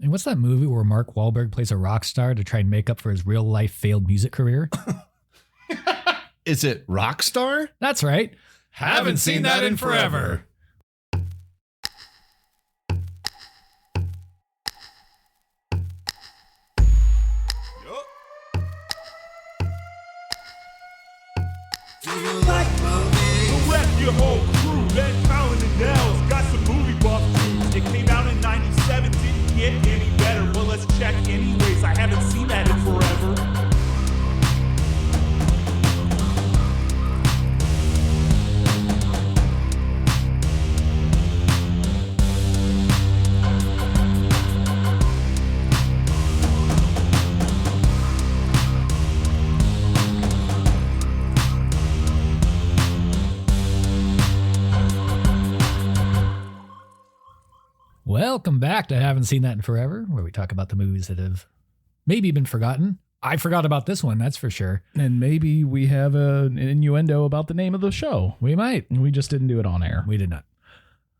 And what's that movie where Mark Wahlberg plays a rock star to try and make up for his real life failed music career? Is it Rockstar? That's right. Haven't seen that in forever. Do you like movies? Wreck your whole crew, then Colin and Nels got some movie buff tunes. It came out in 97, didn't get any better. Well, let's check anyways, I haven't seen that in forever. Welcome back to Haven't Seen That in Forever, where we talk about the movies that have maybe been forgotten. I forgot about this one, that's for sure. And maybe we have an innuendo about the name of the show. We might. We just didn't do it on air. We did not.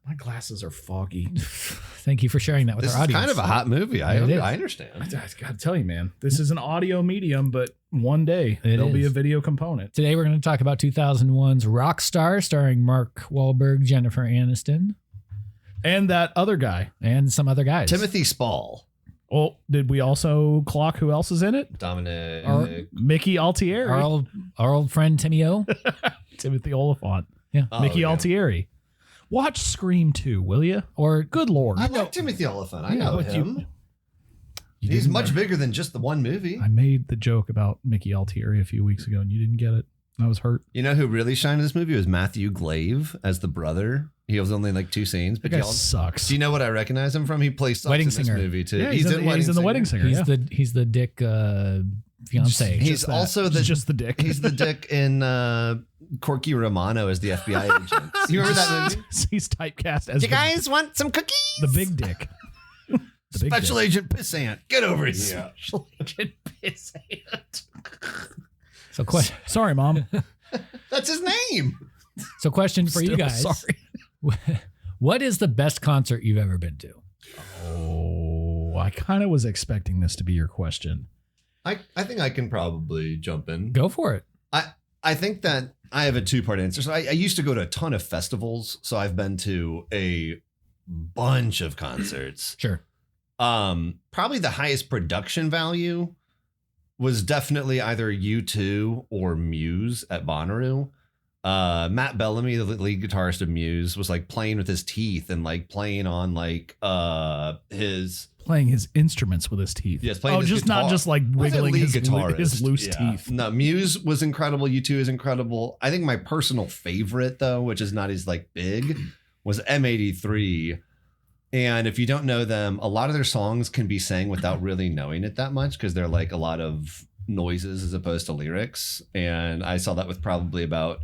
My glasses are foggy. Thank you for sharing that with This our is audience. kind of a hot movie. I understand. I gotta tell you, man, this is an audio medium, but one day there'll be a video component. Today we're going to talk about 2001's Rockstar, starring Mark Wahlberg, Jennifer Aniston, And that other guy. and some other guys. Timothy Spall. Oh, did we also clock who else is in it? Dominic. Mickey Altieri. Our old friend Timmy O. Timothy Oliphant. Yeah. Mickey Altieri. Watch Scream 2, will you? Or Good Lord. I like Timothy Oliphant. I Yeah, know but him. You He's didn't- much bigger than just the one movie. I made the joke about Mickey Altieri a few weeks ago and you didn't get it. I was hurt. You know who really shined in this movie was Matthew Glave as the brother. He was only in like 2 scenes. That But guy sucks. do you know what I recognize him from? He plays Sucks Wedding in this Singer. movie too. Yeah, he's in the Wedding Singer. he's the dick fiance. He's Just that. also just the dick. He's the dick in Corky Romano as the FBI agent. You remember that movie? He's typecast as You guys want some cookies? the big dick. The big Special dick. Agent Pissant. Get over here. Special Agent Pissant. So, Sorry, Mom. That's his name. so question for you Still guys. sorry. What is the best concert you've ever been to? Oh, I kind of was expecting this to be your question. I think I can probably jump in. Go for it. I think that I have a 2-part answer. So I used to go to a ton of festivals. So I've been to a bunch of concerts. Sure. Probably the highest production value was definitely either U2 or Muse at Bonnaroo. Matt Bellamy, the lead guitarist of Muse, was like playing with his teeth and like playing on like his Playing his instruments with his teeth. Yes, playing oh, his just guitar. not just like wiggling lead his guitarist. loose Yeah. teeth. No, Muse was incredible. U2 is incredible. I think my personal favorite though, which is not as like big, was M83. And if you don't know them, a lot of their songs can be sang without really knowing it that much because they're like a lot of noises as opposed to lyrics. And I saw that with probably about,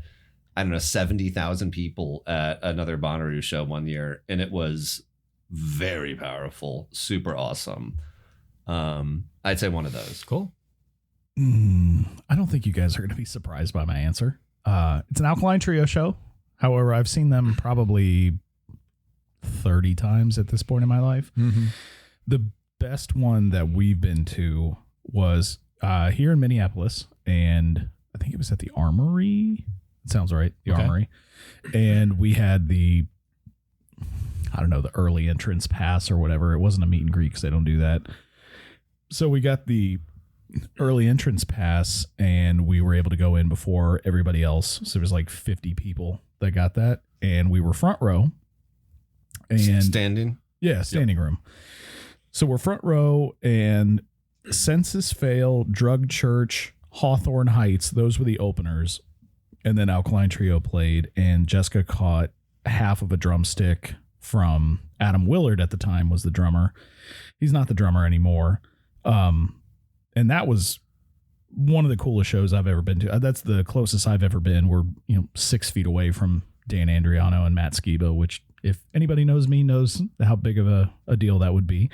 I don't know, 70,000 people at another Bonnaroo show one year. And it was very powerful, super awesome. I'd say one of those. Cool. I don't think you guys are going to be surprised by my answer. It's an Alkaline Trio show. However, I've seen them probably 30 times at this point in my life. Mm-hmm. The best one that we've been to was here in Minneapolis, and I think it was at the Armory. It sounds right, the Okay. Armory. And we had the early entrance pass or whatever. It wasn't a meet and greet because they don't do that. So we got the early entrance pass, and we were able to go in before everybody else. So there was like 50 people that got that, and we were front row. And Standing. yeah, standing room. So we're front row, and Census Fail, Drug Church, Hawthorne Heights, those were the openers. And then Alkaline Trio played, and Jessica caught half of a drumstick from Adam Willard at the time was the drummer. He's not the drummer anymore. And that was one of the coolest shows I've ever been to. That's the closest I've ever been. We're 6 feet away from Dan Andriano and Matt Skiba, which if anybody knows me knows how big of a deal that would be.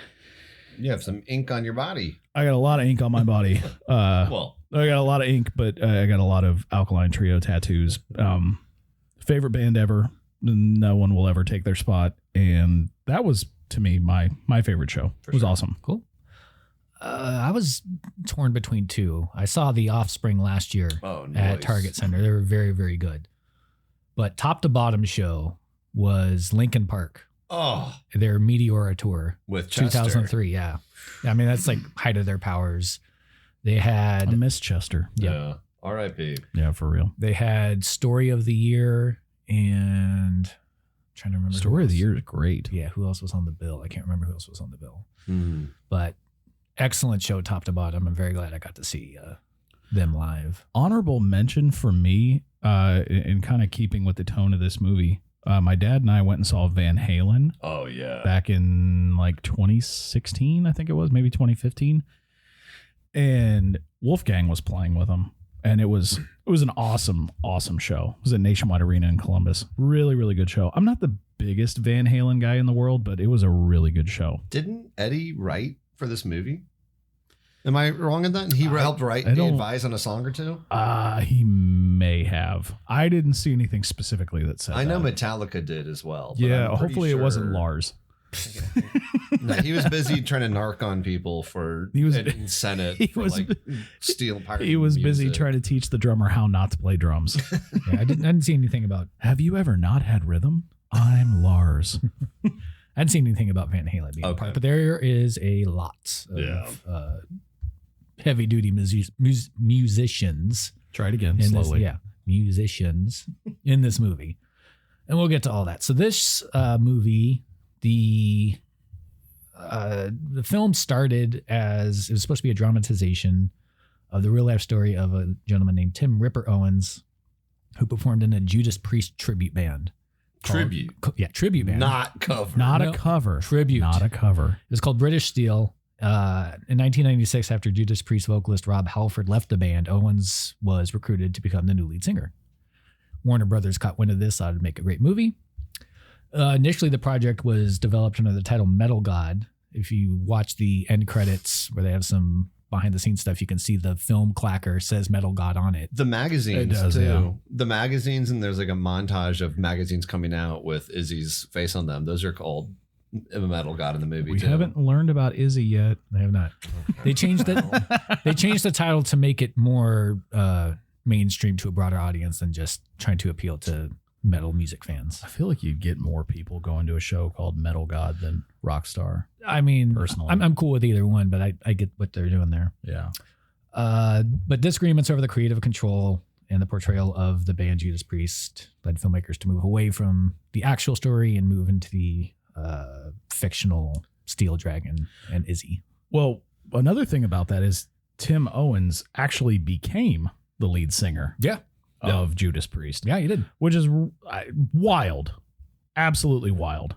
You have some ink on your body. I got a lot of ink on my body. Well, I got a lot of ink, but I got a lot of Alkaline Trio tattoos. Favorite band ever. No one will ever take their spot. And that was to me my favorite show. It was awesome. Cool. I was torn between two. I saw The Offspring last year at Target Center. They were very, very good. But top to bottom show was Linkin Park. Oh, their Meteora tour with Chester. 2003. Yeah. I mean, that's like height of their powers. They had I miss Chester. Yeah. R.I.P. Yeah, for real. They had Story of the Year and I'm trying to remember. Story of the Year is great. Yeah. Who else was on the bill? I can't remember who else was on the bill. But excellent show, top to bottom. I'm very glad I got to see them live. Honorable mention for me, in kind of keeping with the tone of this movie. My dad and I went and saw Van Halen. Oh yeah, back in like 2016, I think it was, maybe 2015. And Wolfgang was playing with them, and it was an awesome show. It was at Nationwide Arena in Columbus. Really, really good show. I'm not the biggest Van Halen guy in the world, but it was a really good show. Didn't Eddie write for this movie? Am I wrong in that? He helped write the advise on a song or two? He may have. I didn't see anything specifically that said I know that. Metallica did as well. Yeah, hopefully it wasn't Lars. No, he was busy trying to narc on people in Senate. Stealing pirate He was busy music. trying to teach the drummer how not to play drums. Yeah, I didn't see anything about. Have you ever not had rhythm? I'm Lars. I hadn't seen anything about Van Halen being a part, but there is a lot of heavy duty musicians. Try it again slowly. Musicians in this movie, and we'll get to all that. So this movie, the film started as it was supposed to be a dramatization of the real life story of a gentleman named Tim Ripper Owens, who performed in a Judas Priest tribute band. Tribute band. Not cover. Not a cover. Tribute. Not a cover. It was called British Steel. In 1996, after Judas Priest vocalist Rob Halford left the band, Owens was recruited to become the new lead singer. Warner Brothers caught wind of this, thought it'd make a great movie. Initially, the project was developed under the title Metal God. If you watch the end credits where they have some behind the scenes stuff, you can see the film clacker says Metal God on it. The magazines It does, too. yeah. The magazines, and there's like a montage of magazines coming out with Izzy's face on them. Those are called Metal God in the movie. We too. haven't learned about Izzy yet. They have not. They changed the title to make it more mainstream to a broader audience than just trying to appeal to metal music fans. I feel like you'd get more people going to a show called Metal God than Rockstar. I mean, Personally. I'm cool with either one, but I get what they're doing there. Yeah. But disagreements over the creative control and the portrayal of the band Judas Priest led filmmakers to move away from the actual story and move into the fictional Steel Dragon and Izzy. Well, another thing about that is Tim Owens actually became the lead singer of Judas Priest. Yeah, he did. Which is wild. Absolutely wild.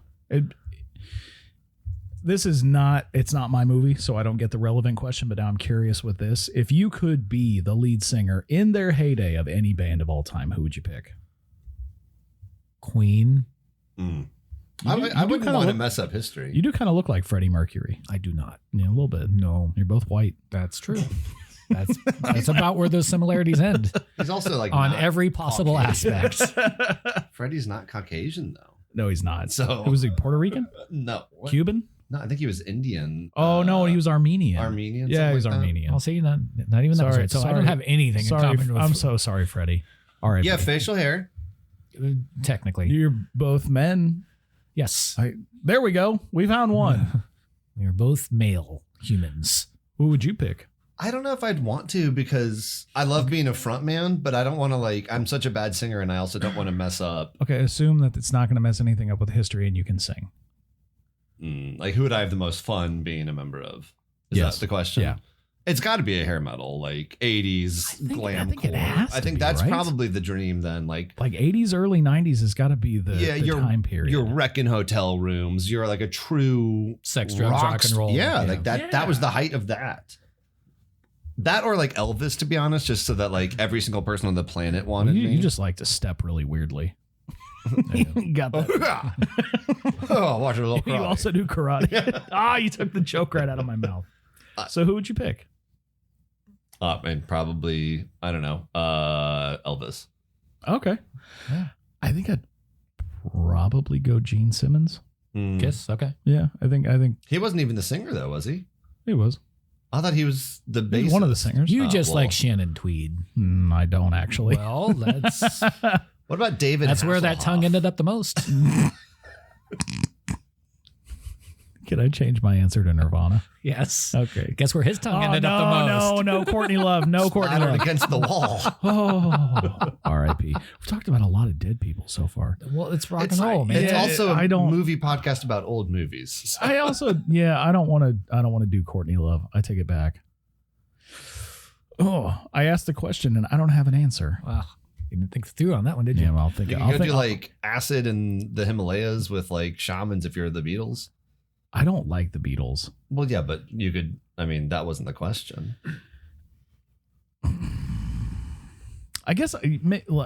It's not my movie, so I don't get the relevant question, but now I'm curious with this. If you could be the lead singer in their heyday of any band of all time, who would you pick? Queen. I wouldn't want to mess up history. You do kind of look like Freddie Mercury. I do not. Yeah, a little bit. No. You're both white. That's true. That's about where those similarities end. He's also like on not every possible aspect. Freddie's not Caucasian though. No, he's not. So was he Puerto Rican? No. What? Cuban? No, I think he was Indian. Oh no, he was Armenian. Armenian. Yeah, he was something like that? Armenian. I'll say not even that. Right. So I don't have anything in common with. I'm so sorry, Freddie. All right. Yeah, facial hair. Technically. You're both men. Yes. There we go. We found one. You're both male humans. Who would you pick? I don't know if I'd want to because I love being a front man, but I don't want to I'm such a bad singer and I also don't want to mess up. Okay, assume that it's not going to mess anything up with history and you can sing. Like who would I have the most fun being a member of? Is that the question? Yeah. It's got to be a hair metal, like 80s glam think it core. has to I think be, that's right? probably the dream then. Like 80s, early 90s has got to be the time period. You're wrecking hotel rooms. You're like a true sex, drugs, rock and roll. Yeah, like that. Yeah. That was the height of that. That or like Elvis, to be honest, just so that like every single person on the planet wanted me. You just like to step really weirdly. Got that. Oh, watch a little You karate. also do karate. You took the joke right out of my mouth. So who would you pick? And probably, I don't know, Elvis. Okay. Yeah. I think I'd probably go Gene Simmons. Kiss. Okay. Yeah, I think He wasn't even the singer though, was he? it was. I thought he was the He bassist. was one of the singers. You Oh, just well. like Shannon Tweed. I don't actually. Well, that's What about David? that's where that tongue Hasselhoff? ended up the most. Can I change my answer to Nirvana? Yes. Okay. Guess where his tongue ended up the most. No, Courtney Love. No, Courtney Splattered Love. against the wall. Oh, R.I.P. We've talked about a lot of dead people so far. Well, it's rock It's, and roll, man. it's Yeah, also a I don't- movie podcast about old movies. I also, I don't want to do Courtney Love. I take it back. Oh, I asked the question and I don't have an answer. Wow. You didn't think through on that one, did you? Yeah, well, I'll think. You I'll can go think do like acid in the Himalayas with like shamans if you're the Beatles. I don't like the Beatles. Well, yeah, but you could. I mean, that wasn't the question. I guess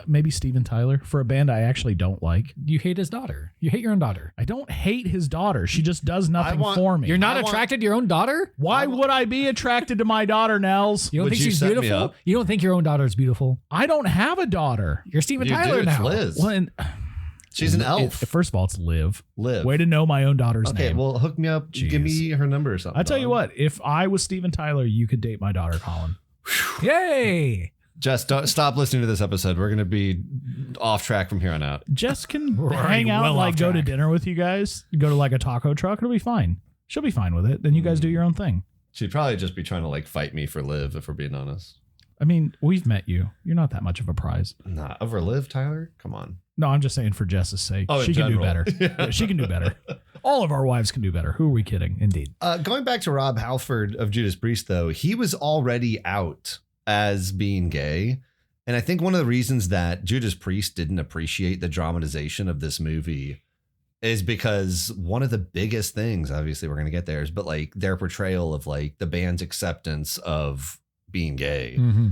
maybe Steven Tyler for a band I actually don't like. You hate his daughter. You hate your own daughter. I don't hate his daughter. She just does nothing for me. You're not I want- attracted to your own daughter? Why would I be attracted to my daughter, Nels? You don't Would think you she's set me beautiful? up? You don't think your own daughter is beautiful? I don't have a daughter. You're Steven You Tyler do, it's now. Liz. Well, and She's an elf. First of all, it's Liv. Liv. Way to know my own daughter's Okay, name. well, hook me up. Give me her number or something. I tell you dog. what, if I was Steven Tyler, you could date my daughter, Colin. Yay! Jess, don't stop listening to this episode. We're going to be off track from here on out. Jess can We're hang already out, well like off go to track. dinner with you guys, go to like a taco truck. It'll be fine. She'll be fine with it. Then you guys do your own thing. She'd probably just be trying to like fight me for Liv, if we're being honest. I mean, we've met you. You're not that much of a prize. Nah, over Liv, Tyler? Come on. No, I'm just saying for Jess's sake. Oh, in she can do general. better. Yeah, she can do better. All of our wives can do better. Who are we kidding? Indeed. Going back to Rob Halford of Judas Priest, though, he was already out as being gay. And I think one of the reasons that Judas Priest didn't appreciate the dramatization of this movie is because one of the biggest things, obviously we're going to get there, is but like their portrayal of like the band's acceptance of being gay. Mm-hmm.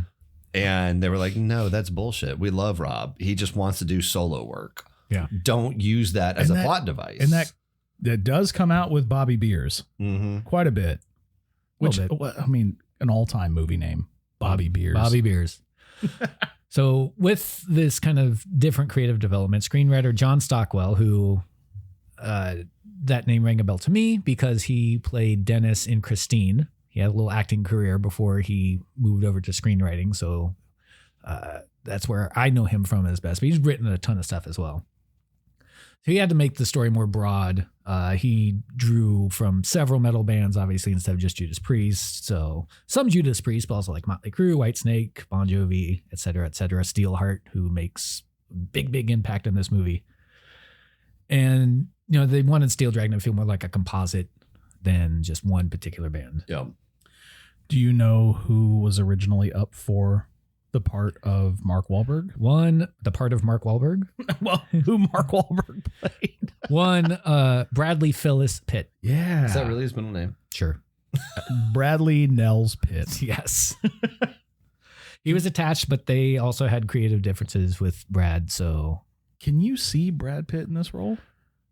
And they were like, no, that's bullshit. We love Rob. He just wants to do solo work. Yeah. Don't use that as And a that- plot device. And that does come out with Bobby Beers Mhm. quite a bit. Which, Little well, I mean, an all-time movie name. Bobby Beers. Bobby Beers. So with this kind of different creative development, screenwriter John Stockwell, who that name rang a bell to me because he played Dennis in Christine. He had a little acting career before he moved over to screenwriting. So that's where I know him from as best. But he's written a ton of stuff as well. So he had to make the story more broad. He drew from several metal bands, obviously, instead of just Judas Priest. So some Judas Priest, but also like Motley Crue, Whitesnake, Bon Jovi, et cetera, Steelheart, who makes big impact in this movie. And, you know, they wanted Steel Dragon to feel more like a composite than just one particular band. Yeah. Do you know who was originally up for the part of Mark Wahlberg? The part of Mark Wahlberg. Well, who Mark Wahlberg played? One, Bradley Phyllis Pitt. Yeah. Is that really his middle name? Sure. Bradley Nels Pitt. Yes. He was attached, but they also had creative differences with Brad. So, Can you see Brad Pitt in this role?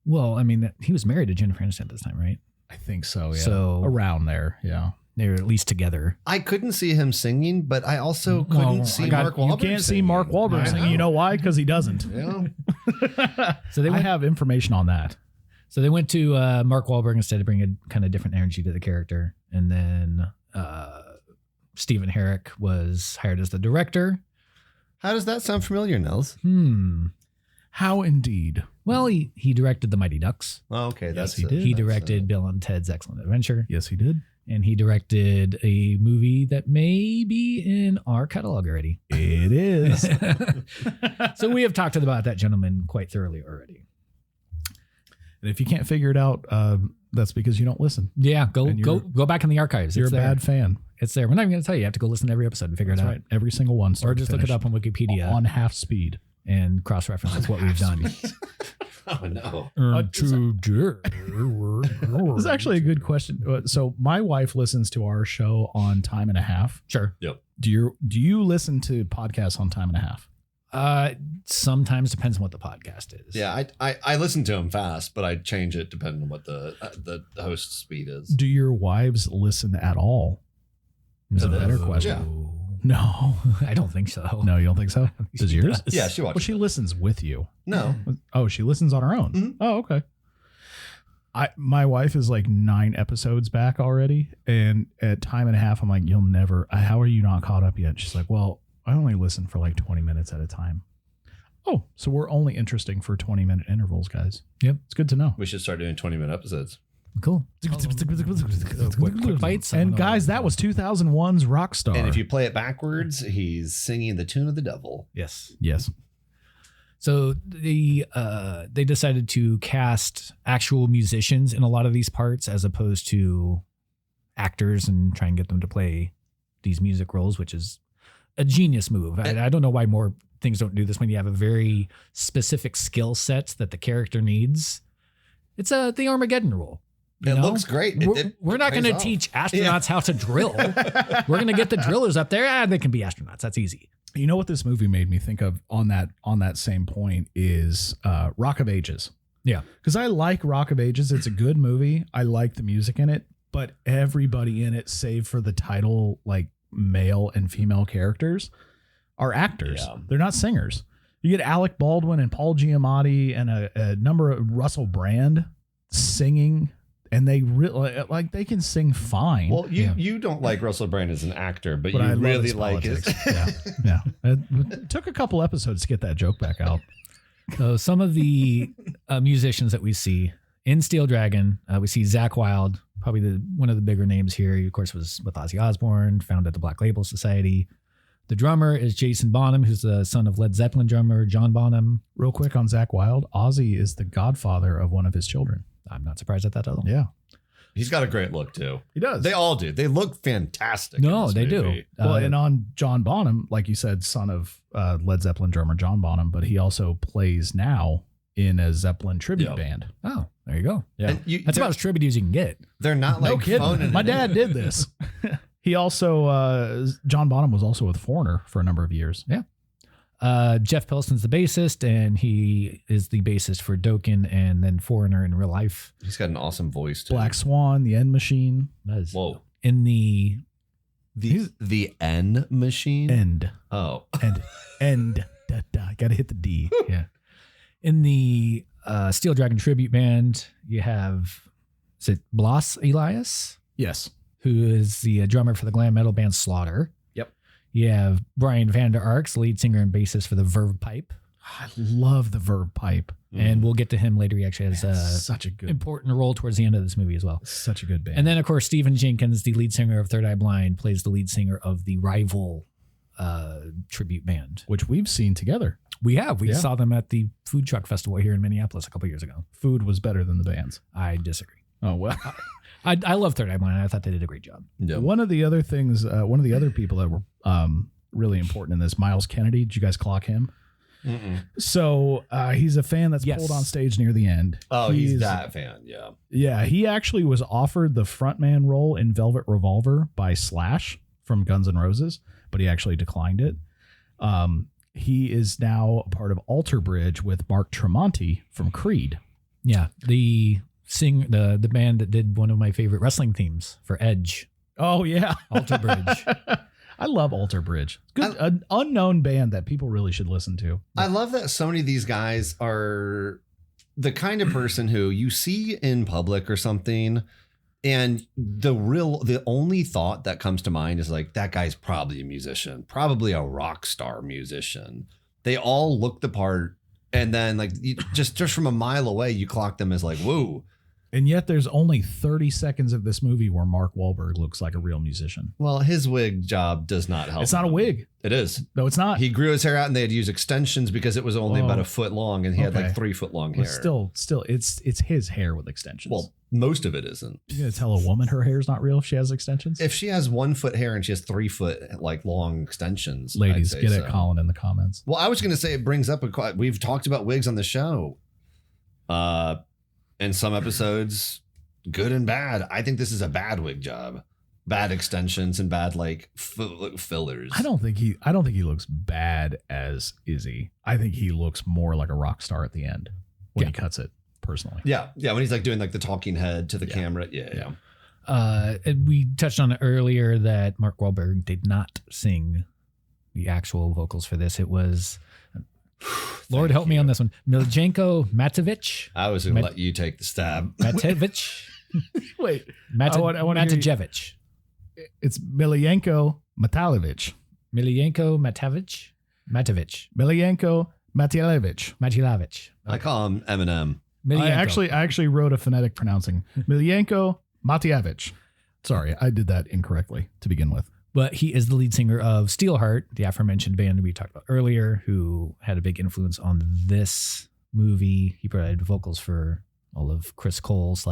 well, I mean, he was married to Jennifer Aniston at this time, right? I think so, yeah. So- around there, yeah. They were at least together. I couldn't see him singing, but I also Well, couldn't see Mark Wahlberg. You can't see singing. Mark Wahlberg I singing. You know why? Because he doesn't. Yeah. So they I went, have information on that. so they went to Mark Wahlberg instead to bring a kind of different energy to the character. And then Stephen Herrick was hired as the director. How does that sound familiar, Nels? How indeed. Well, he directed The Mighty Ducks. Oh, okay. That's he it. did. He That's directed Bill and Ted's Excellent Adventure. Yes, he did. And he directed a movie that may be in our catalog already. It is. So we have talked about that gentleman quite thoroughly already. And if you can't figure it out, that's because you don't listen. Yeah, go And go back in the archives. You're It's a there. bad fan. It's there. We're not even going to tell you. You have to go listen to every episode and figure That's it out. right. Every single one. Or start to just look it finish. up on Wikipedia on half speed. and cross-reference with what we've done. Oh, no. This is actually a good question. So my wife listens to our show on time and a half. Sure. Do you listen to podcasts on time and a half? Sometimes depends on what the podcast is. Yeah, I listen to him fast, but I change it depending on what the host's speed is. Do your wives listen at all? Is a better question. No. I don't think so. No, you don't think so? Does yours? Yeah, she watches. Well, she listens with you. No. Oh, she listens on her own. Mhm. Oh, okay. My wife is like 9 episodes back already, and at time and a half, I'm like, you'll never. How are you not caught up yet? She's like, well, I only listen for like 20 minutes at a time. Oh, so we're only interesting for 20-minute intervals, guys. Yep. It's good to know. We should start doing 20-minute episodes. Cool. Quick fights. And guys, that was 2001's Rockstar. And if you play it backwards, he's singing the tune of the devil. Yes. Yes. So they decided to cast actual musicians in a lot of these parts as opposed to actors and try and get them to play these music roles, which is a genius move. I don't know why more things don't do this when you have a very specific skill set that the character needs. It's the Armageddon rule. It looks great. We're not going to teach astronauts how to drill. We're going to get the drillers up there. They can be astronauts. That's easy. You know what this movie made me think of on that same point is Rock of Ages. Yeah. Because I like Rock of Ages. It's a good movie. I like the music in it, but everybody in it, save for the title, like male and female characters, are actors. Yeah. They're not singers. You get Alec Baldwin and Paul Giamatti and a number of Russell Brand singing, and they like they can sing fine. Well, you don't like Russell Brand as an actor, but you I love really his like politics. it. Yeah. It took a couple episodes to get that joke back out. So some of the musicians that we see in Steel Dragon, we see Zakk Wylde, probably one of the bigger names here. He, of course, was with Ozzy Osbourne, founded the Black Label Society. The drummer is Jason Bonham, who's the son of Led Zeppelin drummer John Bonham. Real quick on Zakk Wylde, Ozzy is the godfather of one of his children. I'm not surprised at that at all. Yeah, He's got a great look too. he does. They all do. They look fantastic. in No, this they movie. do. Well, and on John Bonham, like you said, son of Led Zeppelin drummer John Bonham, but he also plays now in a Zeppelin tribute Yep. band. Oh, there you go. Yeah. And That's about as tribute as you can get. They're not like No kidding. phoning My it dad in. did this. He also, John Bonham was also with Foreigner for a number of years. Jeff Pilson's the bassist, and he is the bassist for Dokken and then Foreigner in real life. He's got an awesome voice too. Black Swan, The End Machine, That is Whoa. in the The N machine. End, Oh, End, da, da. Gotta hit the D. yeah. In the Steel Dragon tribute band, you have, is it Blas Elias, Yes. who is the drummer for the glam metal band Slaughter. Yep. You have Brian Vander Arks, lead singer and bassist for the Verve Pipe. I love the Verve Pipe. And we'll get to him later. He actually has a Such a good, important role towards the end of this movie as well. such a good band. And then, of course, Stephen Jenkins, the lead singer of Third Eye Blind, plays the lead singer of the rival tribute band. which we've seen together. We Yeah. saw them at the food truck festival here in Minneapolis a couple years ago. Food was better than the bands. I disagree. Oh, well. I love Third Eye Blind. I thought they did a great job. yeah. One of the other things, one of the other people that were really important in this, Miles Kennedy. Did you guys clock him? Mm-mm. So he's a fan that's Yes. pulled on stage near the end. Oh, he's that fan. Yeah. Yeah, he actually was offered the frontman role in Velvet Revolver by Slash from Guns N' Roses, but he actually declined it. He is now a part of Alter Bridge with Mark Tremonti from Creed. Yeah, the band that did one of my favorite wrestling themes for Edge, Oh yeah, Alter Bridge. I love Alter Bridge. Good, an unknown band that people really should listen to. I love that so many of these guys are the kind of person who you see in public or something, and the only thought that comes to mind is like, that guy's probably a musician, probably a rock star musician. They all look the part, and then like just from a mile away, you clock them as like, whoa. And yet there's only 30 seconds of this movie where Mark Wahlberg looks like a real musician. Well, his wig job does not help. It's not a him. wig. It is. No, it's not. He grew his hair out, and they had to use extensions because it was only Oh. about a foot long, and he had Okay. like 3 foot long hair. But still, it's his hair with extensions. Well, most of it isn't. you're gonna tell a woman her hair's not real if she has extensions? If she has 1 foot hair and she has 3 foot like long extensions, Ladies, I'd say get so. at Colin in the comments. Well, I was going to say it brings up we've talked about wigs on the show. In some episodes, good and bad. I think this is a bad wig job. Bad extensions and bad like fillers. I don't think he looks bad as Izzy. I think he looks more like a rock star at the end when he cuts it, personally. Yeah, when he's like doing like the talking head to the Yeah. camera. Yeah. And we touched on it earlier that Mark Wahlberg did not sing the actual vocals for this. It was Lord, Thank help me you. on this one. Miljenko Matevich. I was going to Mat- let you take the stab. Matevich. Wait, Mate- I wanna hear you- Matejevich. it's Miljenko Matalovic. Miljenko Matevich. Matevich. Miljenko Matyalovich. Matilavich. I call him Eminem. Miljenko. I actually wrote a phonetic pronouncing. Miljenko Matyevich. Sorry, I did that incorrectly to begin with. But he is the lead singer of Steelheart, the aforementioned band we talked about earlier, who had a big influence on this movie. He provided vocals for all of Chris Cole /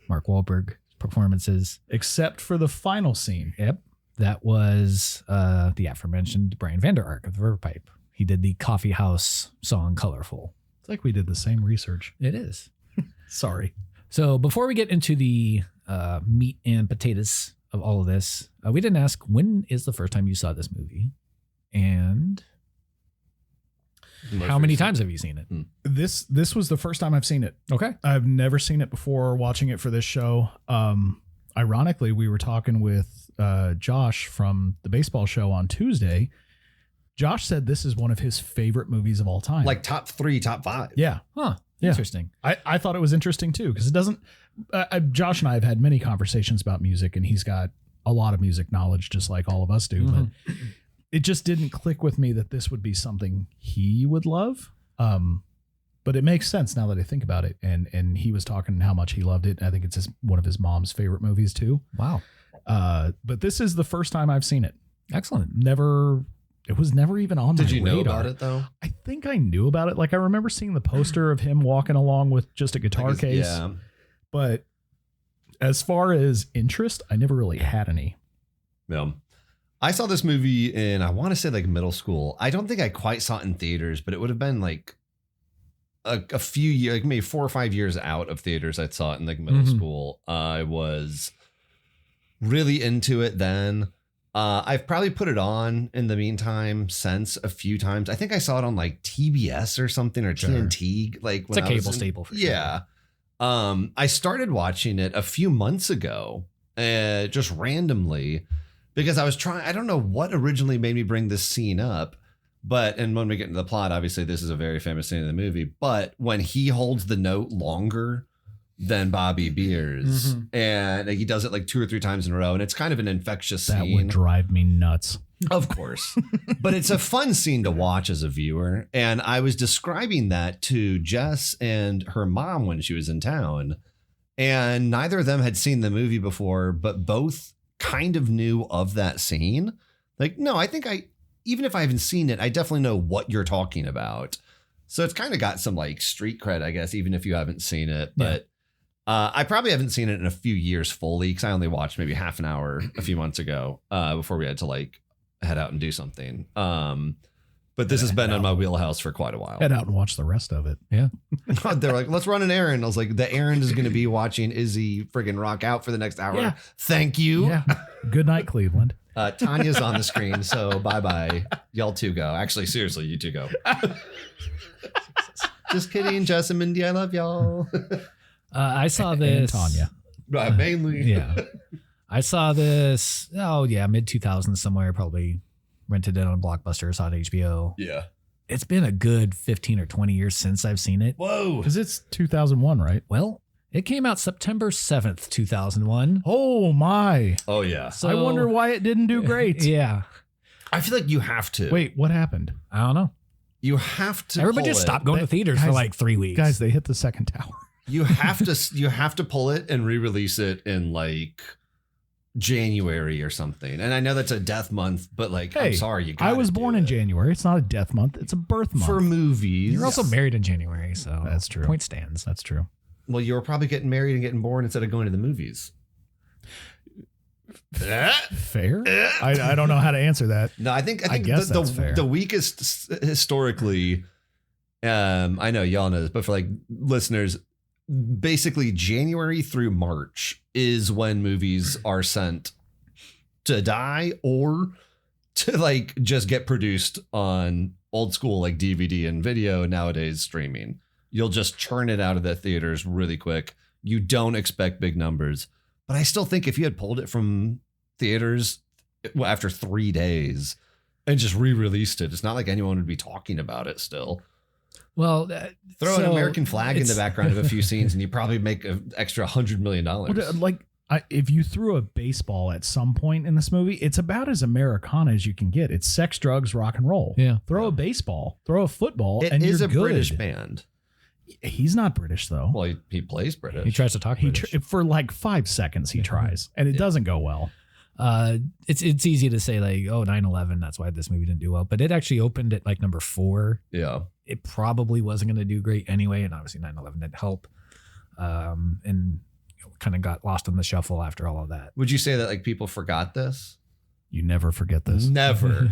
Mark Wahlberg performances. Except for the final scene. Yep. That was the aforementioned Brian Vander Ark of the Riverpipe. He did the Coffee House song Colorful. It's like we did the same research. It is. Sorry. So before we get into the meat and potatoes of all of this, we didn't ask, when is the first time you saw this movie? And how many times have you seen it? This was the first time I've seen it. Okay. I've never seen it before watching it for this show. Ironically, we were talking with Josh from the baseball show on Tuesday. Josh said this is one of his favorite movies of all time. Like top 3, top 5. Yeah. Huh. Yeah. Interesting. I thought it was interesting too, because it doesn't, Josh and I have had many conversations about music, and he's got a lot of music knowledge just like all of us do, but it just didn't click with me that this would be something he would love. But it makes sense now that I think about it. And he was talking how much he loved it. I think it's one of his mom's favorite movies too. Wow. But this is the first time I've seen it. Excellent. It was never even on my Did you radar. know about it though? I think I knew about it. Like I remember seeing the poster of him walking along with just a guitar case. Yeah. But as far as interest, I never really had any. Yeah. I saw this movie in, I want to say like middle school. I don't think I quite saw it in theaters, but it would have been like a few years, like maybe 4 or 5 years out of theaters. I saw it in like middle school. I was really into it then. I've probably put it on in the meantime since a few times. I think I saw it on like TBS or something, or TNT. Like It's a cable staple for sure. Yeah. I started watching it a few months ago, just randomly, because I was trying. I don't know what originally made me bring this scene up, and when we get into the plot, obviously this is a very famous scene in the movie. But when he holds the note longer than Bobby Beers, and he does it like 2 or 3 times in a row, and it's kind of an infectious That scene. would drive me nuts. Of course. But it's a fun scene to watch as a viewer. And I was describing that to Jess and her mom when she was in town. And neither of them had seen the movie before, but both kind of knew of that scene. Like, no, I think even if I haven't seen it, I definitely know what you're talking about. So it's kind of got some like street cred, I guess, even if you haven't seen it. But I probably haven't seen it in a few years fully, because I only watched maybe half an hour a few months ago before we had to like head out and do something. But this has been on my wheelhouse for quite a while. Head out and watch the rest of it. Yeah. They're like, let's run an errand. I was like, the errand is going to be watching Izzy friggin' rock out for the next hour. Yeah. Thank you. Yeah. Good night, Cleveland. Tanya's on the screen, so bye-bye. Y'all two go. Actually, seriously, you two go. Just kidding, Jess and Mindy, I love y'all. I saw And this. Tanya. Mainly. Yeah. I saw this, mid 2000s somewhere, probably rented it on Blockbuster, saw it on HBO. Yeah. It's been a good 15 or 20 years since I've seen it. Whoa. Because it's 2001, right? Well, it came out September 7th, 2001. Oh, my. Oh, yeah. So I wonder why it didn't do great. Yeah. I feel like you have to. Wait, what happened? I don't know. You have to. Everybody pull just it. stopped going to theaters for guys- like 3 weeks. Guys, they hit the second tower. You have to pull it and re-release it in like January or something. And I know that's a death month, but like, I'm sorry, you. I was born in January January. It's not a death month. It's a birth month. for movies. You're also married in January, so That's true. Point stands. That's true. Well, you were probably getting married and getting born instead of going to the movies. Fair? I don't know how to answer that. No, I think guess that's fair. the weakest historically. I know y'all know this, but for like listeners, basically January through March is when movies are sent to die or to like just get produced on old school like DVD and video, and nowadays streaming. You'll just churn it out of the theaters really quick. You don't expect big numbers, but I still think if you had pulled it from theaters after 3 days and just re-released it, it's not like anyone would be talking about it still. Well, Throw an so American flag in the it's- background of a few scenes, and you probably make an extra $100 million. If you threw a baseball at some point in this movie, it's about as Americana as you can get. It's sex, drugs, rock and roll. Yeah. Throw a baseball, throw a football, It and is you're a good. British band. He's not British though. Well, he plays British. He tries to talk British. For like 5 seconds he tries, and it doesn't go well. It's easy to say like, oh, 9/11, that's why this movie didn't do well. But it actually opened at like number 4. Yeah. It probably wasn't going to do great anyway, and obviously 9/11 didn't help. And kind of got lost in the shuffle after all of that. Would you say that like people forgot this? You never forget this. Never.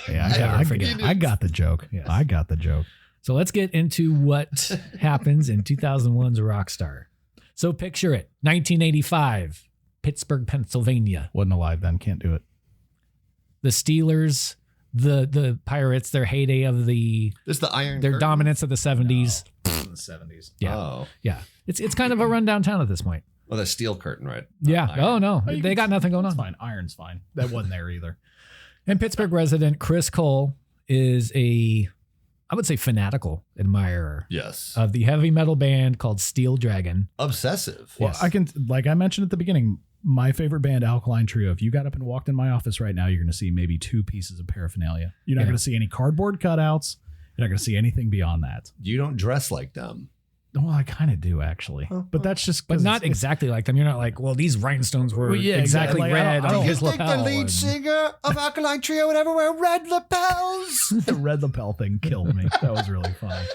Yeah, Never I forget. got the joke. Yes. I got the joke. So let's get into what happens in 2001's Rockstar. So picture it, 1985, Pittsburgh, Pennsylvania. Wasn't alive then. Can't do it. The Steelers, the Pirates, their heyday of This is the Iron their Curtain? dominance of the 70s. In the 70s. Yeah. Oh. Yeah. It's kind of a rundown town at this point. Well, the steel curtain, right? Yeah. Iron. Oh, no. you They can- got nothing going That's on. fine. Iron's fine. That wasn't there either. And Pittsburgh resident Chris Cole is I would say, fanatical admirer Yes. of the heavy metal band called Steel Dragon. Obsessive. Well, I can, like I mentioned at the beginning, my favorite band, Alkaline Trio. If you got up and walked in my office right now, you're going to see maybe 2 pieces of paraphernalia. You're not Yeah. going to see any cardboard cutouts. You're not going to see anything beyond that. You don't dress like them. Well, I kind of do actually, but that's just, But 'cause not it's- exactly like them. You're not like, well, these rhinestones were Well, yeah, exactly exactly. Like, I red don't on his think lapel. and- singer of Alkaline Trio would ever wear red lapels. the red lapel thing killed me. That was really funny.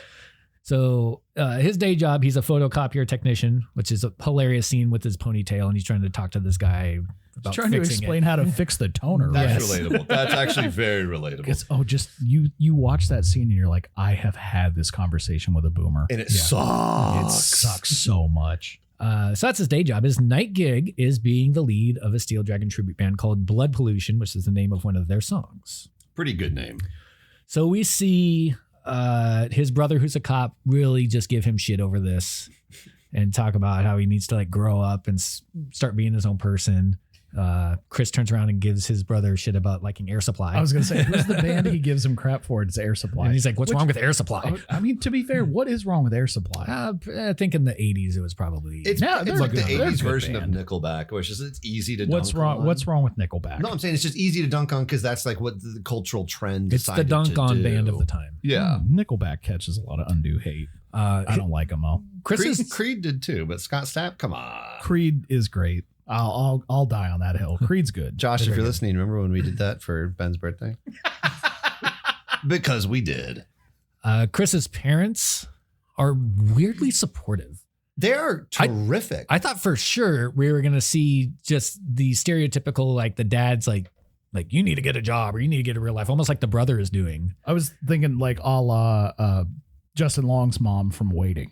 So his day job, he's a photocopier technician, which is a hilarious scene with his ponytail, and he's trying to talk to this guy about Trying to fixing explain it. how to fix the toner. That's Yes. relatable. That's actually very relatable. It's, just you watch that scene and you're like, I have had this conversation with a boomer. And it It sucks. sucks so much. So that's his day job. His night gig is being the lead of a Steel Dragon tribute band called Blood Pollution, which is the name of one of their songs. Pretty good name. So we see his brother, who's a cop, really just give him shit over this and talk about how he needs to like grow up and start being his own person. Chris turns around and gives his brother shit about liking Air Supply. I was going to say, who's the band he gives him crap for? It's Air Supply. and he's like, what's Which- wrong with Air Supply? I mean, to be fair, what is wrong with Air Supply? I think in the 80s it was probably. It's Yeah, they're like the good. They're a 80s good version band. of Nickelback, which is it's easy to What's dunk wrong? on. What's wrong with Nickelback? No, I'm saying it's just easy to dunk on because that's like what the cultural trend it's the decided dunk to on do. band of the time. Yeah. Nickelback catches a lot of undue hate. I don't like them though. Creed did too, but Scott Stapp, come on. Creed is great. I'll die on that hill. Creed's good. Josh, if you're listening, remember when we did that for Ben's birthday? Because we did. Chris's parents are weirdly supportive. They're terrific. I thought for sure we were going to see just the stereotypical, like the dad's like you need to get a job or you need to get a real life, almost like the brother is doing. I was thinking like a la Justin Long's mom from Waiting.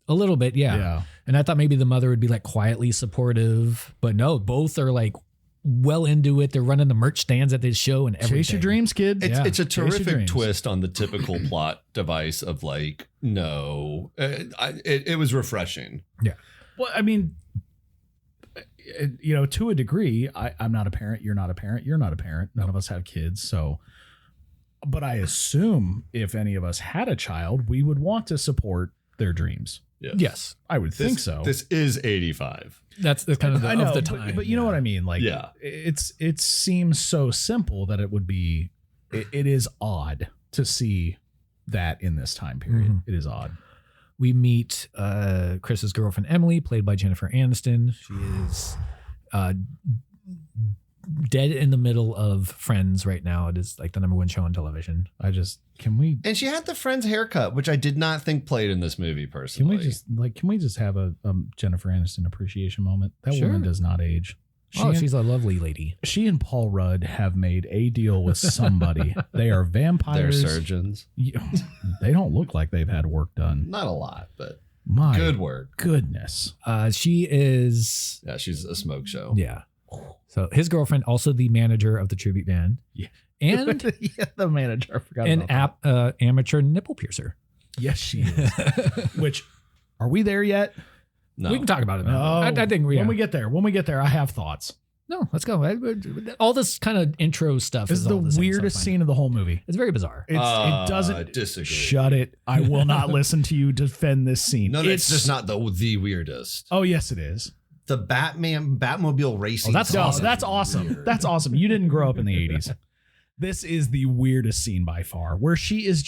A little bit, yeah. And I thought maybe the mother would be like quietly supportive, but no, both are like well into it. They're running the merch stands at this show and everything. Chase your dreams, kid. It's a Chase your terrific dreams. twist on the typical plot device of like, no. It was refreshing. Well, I mean, to a degree, I'm not a parent. You're not a parent. You're not a parent. None of us have kids. So, but I assume if any of us had a child, we would want to support their dreams. Yes. I would think so. This is 85. That's kind of I know, of the but- time. but you know what I mean? Like, Yeah. it seems so simple that it would be, it is odd to see that in this time period. Mhm. It is odd. We meet Chris's girlfriend, Emily, played by Jennifer Aniston. She is dead in the middle of Friends right now. It is like the #1 show on television. Can we And she had the Friends haircut, which I did not think played in this movie personally. can we just have a Jennifer Aniston appreciation moment? That Sure. woman does not age. She's a lovely lady. She and Paul Rudd have made a deal with somebody. They are They're vampires. surgeons. They don't look like they've had work done. Not a lot, but My good work. goodness. She is, Yeah, she's a smoke show. yeah. So his girlfriend, also the manager of the tribute band. Yeah. And yeah, the manager. I forgot an about that. amateur nipple piercer. Yes, she is. Which, are we there yet? No. We can talk about it No. now. I think When we get there, I have thoughts. No, let's go. All this kind of intro stuff This is the all same weirdest stuff I scene of the whole movie. It's very bizarre. It doesn't. Disagree. Shut it. I will not listen to you defend this scene. No, it's just not the weirdest. Oh, yes, it is. The Batmobile racing. Oh, that's scene awesome. is That's awesome. weird. That's awesome. You didn't grow up in the 80s. This is the weirdest scene by far, where she's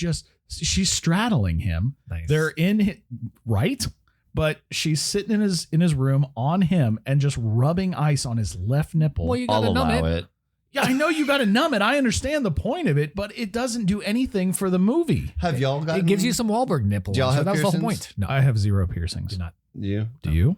straddling him. Nice. They're in right, but she's sitting in his room on him and just rubbing ice on his left nipple. Well, you I'll gotta numb allow it. it. Yeah, I know you got to numb it. I understand the point of it, but it doesn't do anything for the movie. Have y'all gotten? It gives you some Wahlberg nipple. Do y'all so have that was the whole piercings? point. No, I have 0 piercings. do not. you. Do you?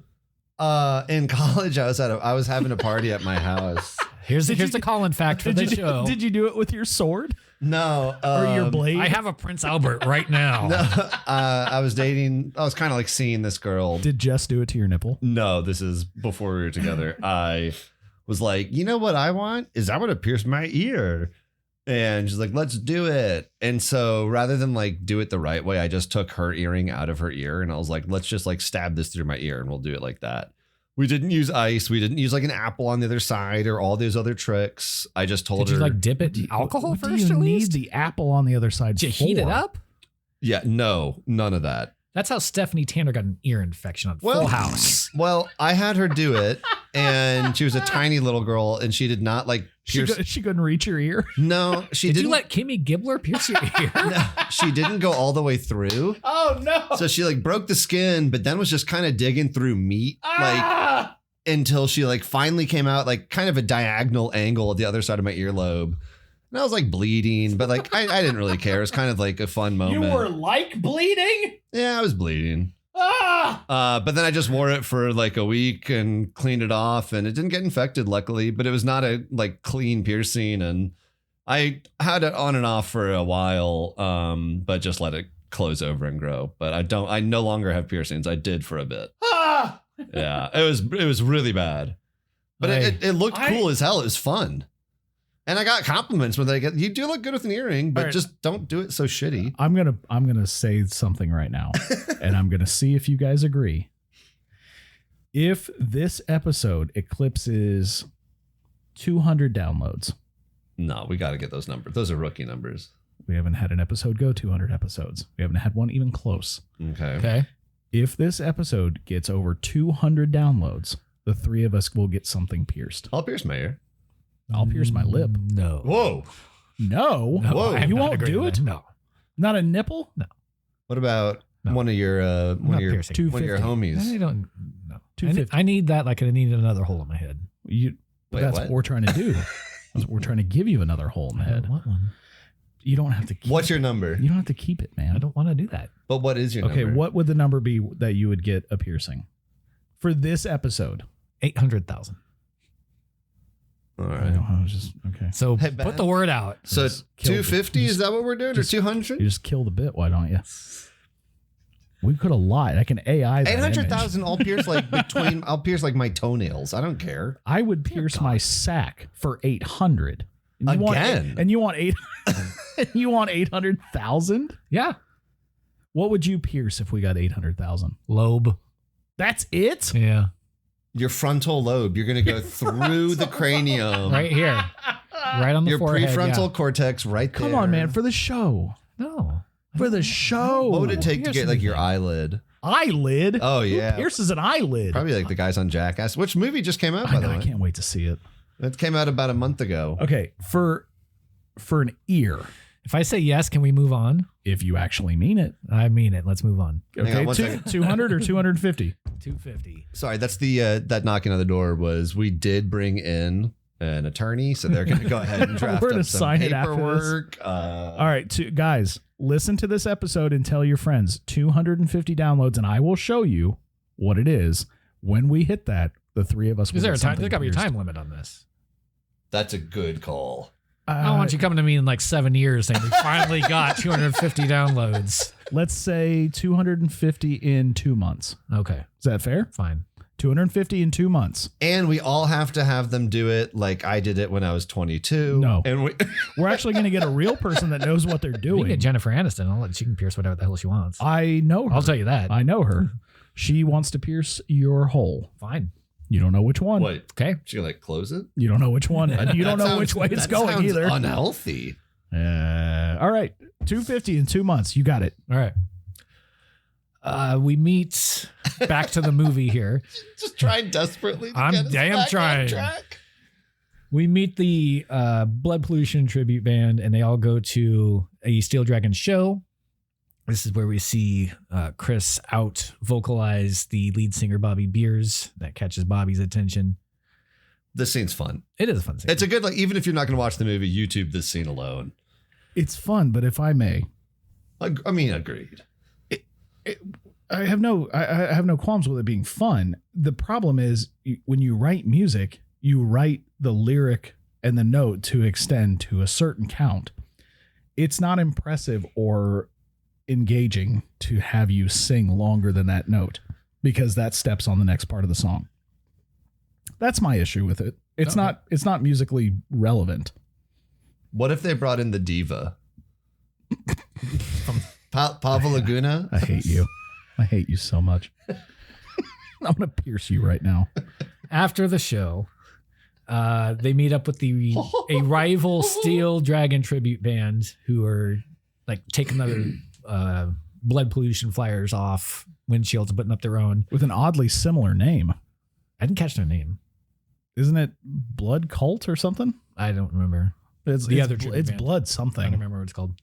In college, I was having a party at my house. Here's Did the you- Colin fact for the show. Did you do it with your sword No, or your blade? I have a Prince Albert right now. No, I was dating. I was kind of like seeing this girl. Did Jess do it to your nipple? No, this is before we were together. I was like, you know what I want is I want to pierce my ear. And she's like, let's do it. And so rather than like do it the right way, I just took her earring out of her ear and I was like, let's just like stab this through my ear and we'll do it like that. We didn't use ice. We didn't use like an apple on the other side or all those other tricks. I just told Did her. you like dip it in alcohol What first do you at need least? the apple on the other side Did you heat it for? up? Yeah, no, none of that. That's how Stephanie Tanner got an ear infection on Well- Full House. Well, I had her do it and she was a tiny little girl and she did not like pierce. She couldn't reach your ear. No, she Did didn't. you let Kimmy Gibbler pierce your ear? No, she didn't go all the way through. Oh no! So she like broke the skin, but then was just kind of digging through meat, like until she like finally came out like kind of a diagonal angle at the other side of my earlobe. And I was like bleeding, but like I didn't really care. It was kind of like a fun moment. like bleeding. Yeah, I was bleeding. But then I just wore it for like a week and cleaned it off and it didn't get infected, luckily, but it was not a like clean piercing. And I had it on and off for a while, but just let it close over and grow. But I no longer have piercings. I did for a bit. Yeah, it was really bad, but it looked cool as hell. It was fun. And I got compliments when they get, you do look good with an earring, but All right. just don't do it so shitty. I'm gonna say something right now, and I'm gonna see if you guys agree. If this episode eclipses 200 downloads, No, we got to get those numbers. Those are rookie numbers. we haven't had an episode go 200 episodes. We haven't had one even close. Okay. Okay. If this episode gets over 200 downloads, the three of us will get something pierced. I'll pierce my ear. I'll pierce my lip. No. Whoa. No, No, Whoa, I am you not won't agreeing do with it? that. No. Not a nipple? What about No. one of your I'm not piercing. two- one of your 250. homies? I don't. No. 250. I need that like I need another hole in my head. Wait, that's what? what we're trying to do. That's what we're trying to give you another hole in the I head. don't want one. You don't have to keep What's your number? You don't have to keep it, man. I don't want to do that. But what is your Okay, number? what would the number be that you would get a piercing for this episode? 800,000. All I right. know, I was just okay. So Hey, put Ben. the word out. So Just kill the- 250, is that what we're doing? Or just- 200? You just kill the bit. Why don't you? We could have lied. I can AI that image. 800,000, I'll pierce like I'll pierce like my toenails. I don't care. I would pierce my sack for 800. And you Again? Want, and you want 8 you want 800,000? Yeah. What would you pierce if we got 800,000? Lobe. That's it? Yeah. Your frontal lobe, you're going to go through the cranium. Right here. Right on the Your forehead. prefrontal cortex right there. Come on, man, for the show. Yeah. No. For the show. What would it take to pierce get like your anything. eyelid? Eyelid? Oh, Who yeah. pierces an eyelid? Probably like the guys on Jackass. Which movie just came out, I by know, the I way? can't wait to see it. It came out about a month ago. Okay, for an ear, If I say yes, can we move on? if you actually mean it. I mean it. Let's move on. Hang Okay, on one second. 200 or 250? 250. Sorry, that's the that knocking on the door was we did bring in an attorney, so they're going to go ahead and draft We're gonna up some sign it after this. paperwork. All right, guys, listen to this episode and tell your friends. 250 downloads, and I will show you what it is. When we hit that, the three of us will Is there a get time? something There's got to be a pierced. time limit on this. That's a good call. I don't want you coming to me in like 7 years saying we finally got 250 downloads. Let's say 250 in 2 months. Okay, Is that fair? fine. 250 in 2 months. And we all have to have them do it like I did it when I was 22. No. And we We're actually going to get a real person that knows what they're We can doing. get Jennifer Aniston. I'll let she can pierce whatever the hell she wants. I know her. I'll tell you that. I know her. She wants to pierce your hole. Fine. You don't know which one. Wait, Okay. should you like close it? You don't know which one. And you don't That know which way it's that going sounds either. Unhealthy. All right. 250 in 2 months. You got it. All right. We meet back to the movie here. Just trying desperately. To I'm get us damn back on trying. track. We meet the Blood Pollution tribute band, and they all go to a Steel Dragon show. This is where we see Chris out vocalize the lead singer Bobby Beers. That catches Bobby's attention. This scene's fun. It is a fun scene. It's a good, like, even if you're not going to watch the movie, YouTube this scene alone. It's fun, but if I may, I mean, agreed. I have no qualms with it being fun. The problem is when you write music, you write the lyric and the note to extend to a certain count. It's not impressive or engaging to have you sing longer than that note because that steps on the next part of the song. That's my issue with it. It's not musically relevant. What if they brought in the diva? Pava Laguna? I hate you. I hate you so much. I'm going to pierce you right now. After the show, they meet up with a rival Steel Dragon tribute band who are like taking other Blood Pollution flyers off windshields and putting up their own. With an oddly similar name. I didn't catch their name. Isn't it Blood Cult or something? I don't remember. It's other tribute It's band. Blood I something. don't remember what it's called.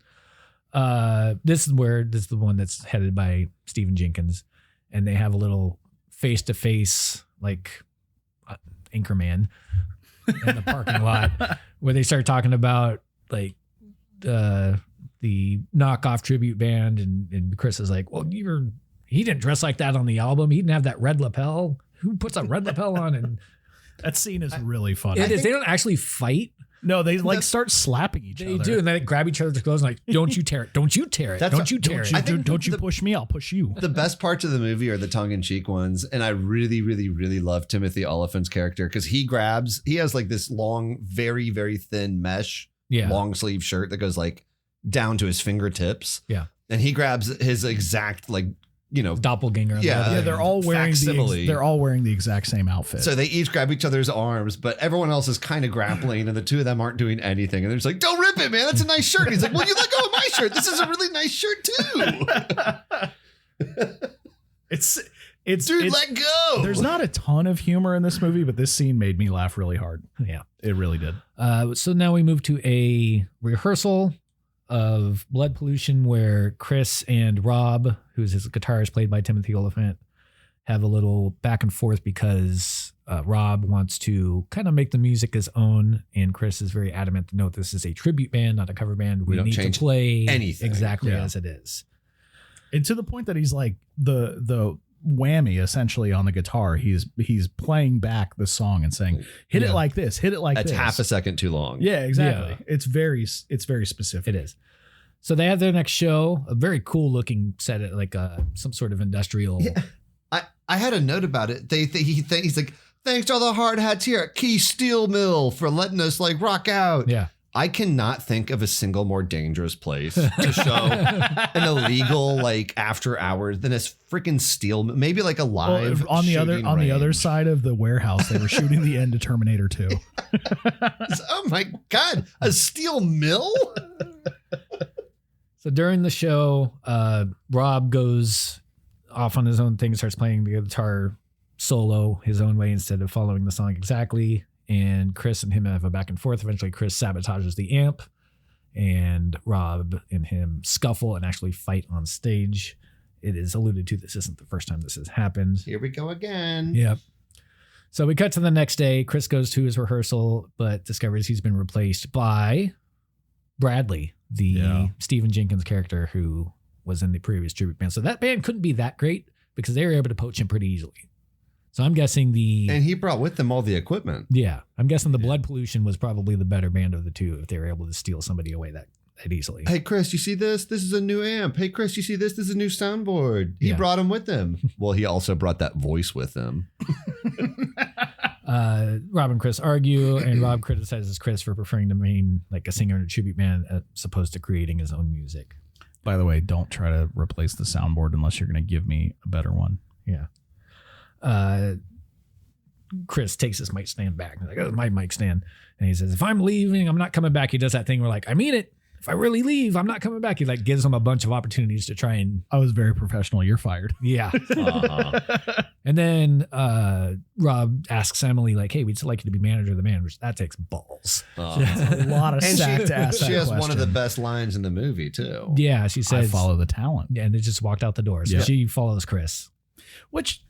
This is the one that's headed by Stephen Jenkins, and they have a little face-to-face like Anchorman in the parking lot where they start talking about like the knockoff tribute band, and Chris is like, well, he didn't dress like that on the album. He didn't have that red lapel. Who puts a red lapel on? And That scene is really funny. it is. They don't actually fight. No, they like start slapping each They other. do, and they grab each other's clothes and like, don't you tear it. Don't you tear it. That's Don't you tear it. I think Don't you the- push me, I'll push you. The best parts of the movie are the tongue-in-cheek ones, and I really, really, really love Timothy Oliphant's character because he has like this long, very, very thin mesh, Yeah. long sleeve shirt that goes like down to his fingertips. Yeah. And he grabs his exact Doppelganger. On the Yeah. other Yeah, end. they're all wearing Facsimile. they're all wearing the exact same outfit. So they each grab each other's arms, but everyone else is kind of grappling, and the two of them aren't doing anything. And they're just like, "Don't rip it, man. That's a nice shirt." And he's like, "Well, you let go of my shirt. This is a really nice shirt too." it's Dude, let go. There's not a ton of humor in this movie, but this scene made me laugh really hard. Yeah. It really did. So now we move to a rehearsal of Blood Pollution where Chris and Rob, who's his guitarist played by Timothy Oliphant, have a little back and forth because Rob wants to kind of make the music his own, and Chris is very adamant to note this is a tribute band, not a cover band. We don't need change to play anything. exactly Yeah. as it is. And to the point that he's like the whammy essentially on the guitar. He's playing back the song and saying, hit it Yeah. like this, hit it like That's this. half a second too long. Yeah, exactly. Yeah. It's very specific. It is. So they have their next show, a very cool looking set, at like some sort of industrial. Yeah. I had a note about it. He's like, "Thanks to all the hard hats here at Key Steel Mill for letting us like rock out." Yeah. I cannot think of a single more dangerous place to show an illegal like after hours than this freaking steel. Maybe like a live Well, on the other range. side of the warehouse, they were shooting the end to Terminator 2. Oh my god, a steel mill! So during the show, Rob goes off on his own thing, starts playing the guitar solo his own way instead of following the song exactly. And Chris and him have a back and forth. Eventually, Chris sabotages the amp, and Rob and him scuffle and actually fight on stage. It is alluded to this isn't the first time this has happened. Here we go again. Yep. So we cut to the next day. Chris goes to his rehearsal, but discovers he's been replaced by Bradley, the Stephen Jenkins character who was in the previous tribute band. So that band couldn't be that great because they were able to poach him pretty easily. So I'm guessing And he brought with them all the equipment. I'm guessing the Blood Pollution was probably the better band of the two if they were able to steal somebody away that easily. Hey, Chris, you see this? This is a new amp. Hey, Chris, you see this? This is a new soundboard. He Yeah. brought him with him. Well, he also brought that voice with him. Rob and Chris argue, and Rob criticizes Chris for preferring to remain like a singer in a tribute band as opposed to creating his own music. By the way, don't try to replace the soundboard unless you're going to give me a better one. Yeah. Chris takes his mic stand back. He's like, oh, my mic stand. And he says, if I'm leaving, I'm not coming back. He does that thing where like, I mean it. If I really leave, I'm not coming back. He like gives him a bunch of opportunities to try and. I was very professional. You're fired. Yeah. And then Rob asks Emily like, hey, we'd still like you to be manager of the band, which that takes balls. A lot of And sack to ask that she has one of question. the best lines in the movie too. Yeah. She I says, follow the talent. Yeah, and they just walked out the door. So Yeah. she follows Chris. Which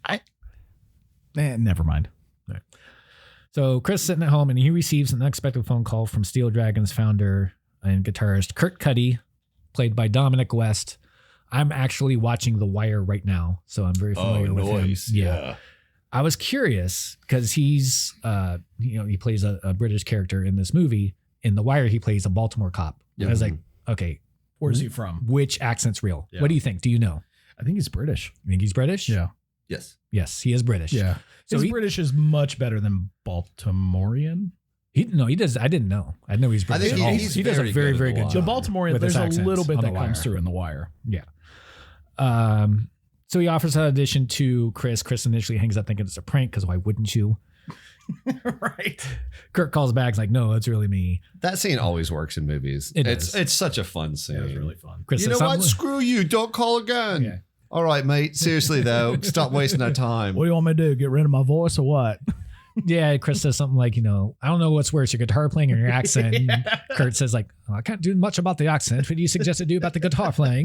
never mind. So Chris sitting at home and he receives an unexpected phone call from Steel Dragon's founder and guitarist Kurt Cuddy, played by Dominic West. I'm actually watching The Wire right now, so I'm very familiar with him. Yeah. I was curious because he's, he plays a British character in this movie. In The Wire, he plays a Baltimore cop. Yeah. I was like, okay, Where's he from? which accent's real? Yeah. What do you think? Do you know? I think he's British. You think he's British? Yeah. Yes. Yes, he is British. Yeah. So His he- British is much better than Baltimorean. He does. I didn't know. I know he's I British. think at all. he's he does a very very, good very in good The The job. Baltimorean, with there's his a accents little bit on that The comes Wire. through in The Wire. Yeah. So he offers an audition to Chris. Chris initially hangs up thinking it's a prank because why wouldn't you? Right. Kurt calls back. He's like, no, it's really me. That scene always works in movies. It it's does. such a fun scene. It was really fun. Chris You says know what? something- Screw you. Don't call again. Yeah. All right, mate. Seriously, though, stop wasting our time. What do you want me to do? Get rid of my voice or what? Yeah, Chris says something like, I don't know what's worse, your guitar playing or your accent. And Kurt says like, oh, I can't do much about the accent. What do you suggest I do about the guitar playing?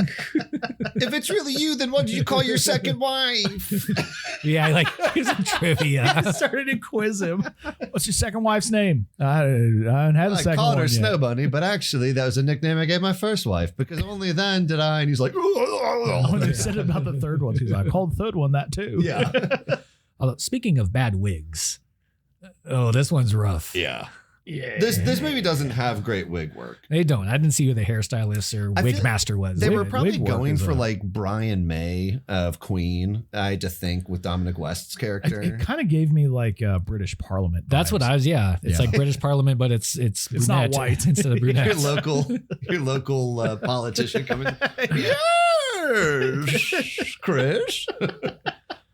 If it's really you, then what did you call your second wife? Yeah, like here's some trivia. Started to quiz him. What's your second wife's name? I haven't had a I second called one her yet. Snow Bunny, but actually that was a nickname I gave my first wife because only then did I. And he's like, Oh, they said about the third one. He's like, I called the third one that too. yeah, Although, speaking of bad wigs, oh, this one's rough. yeah. Yeah. This movie doesn't have great wig work. They don't. I didn't see who the hairstylist or I wig feel master was. They were Wig probably work going is for a- like Brian May of Queen. I had to think with Dominic West's character. It kind of gave me like British Parliament. That's what vibes. I was. Yeah, it's Yeah. like British Parliament, but it's not brunette white. instead of brunette. your local politician coming. Yes, Chris.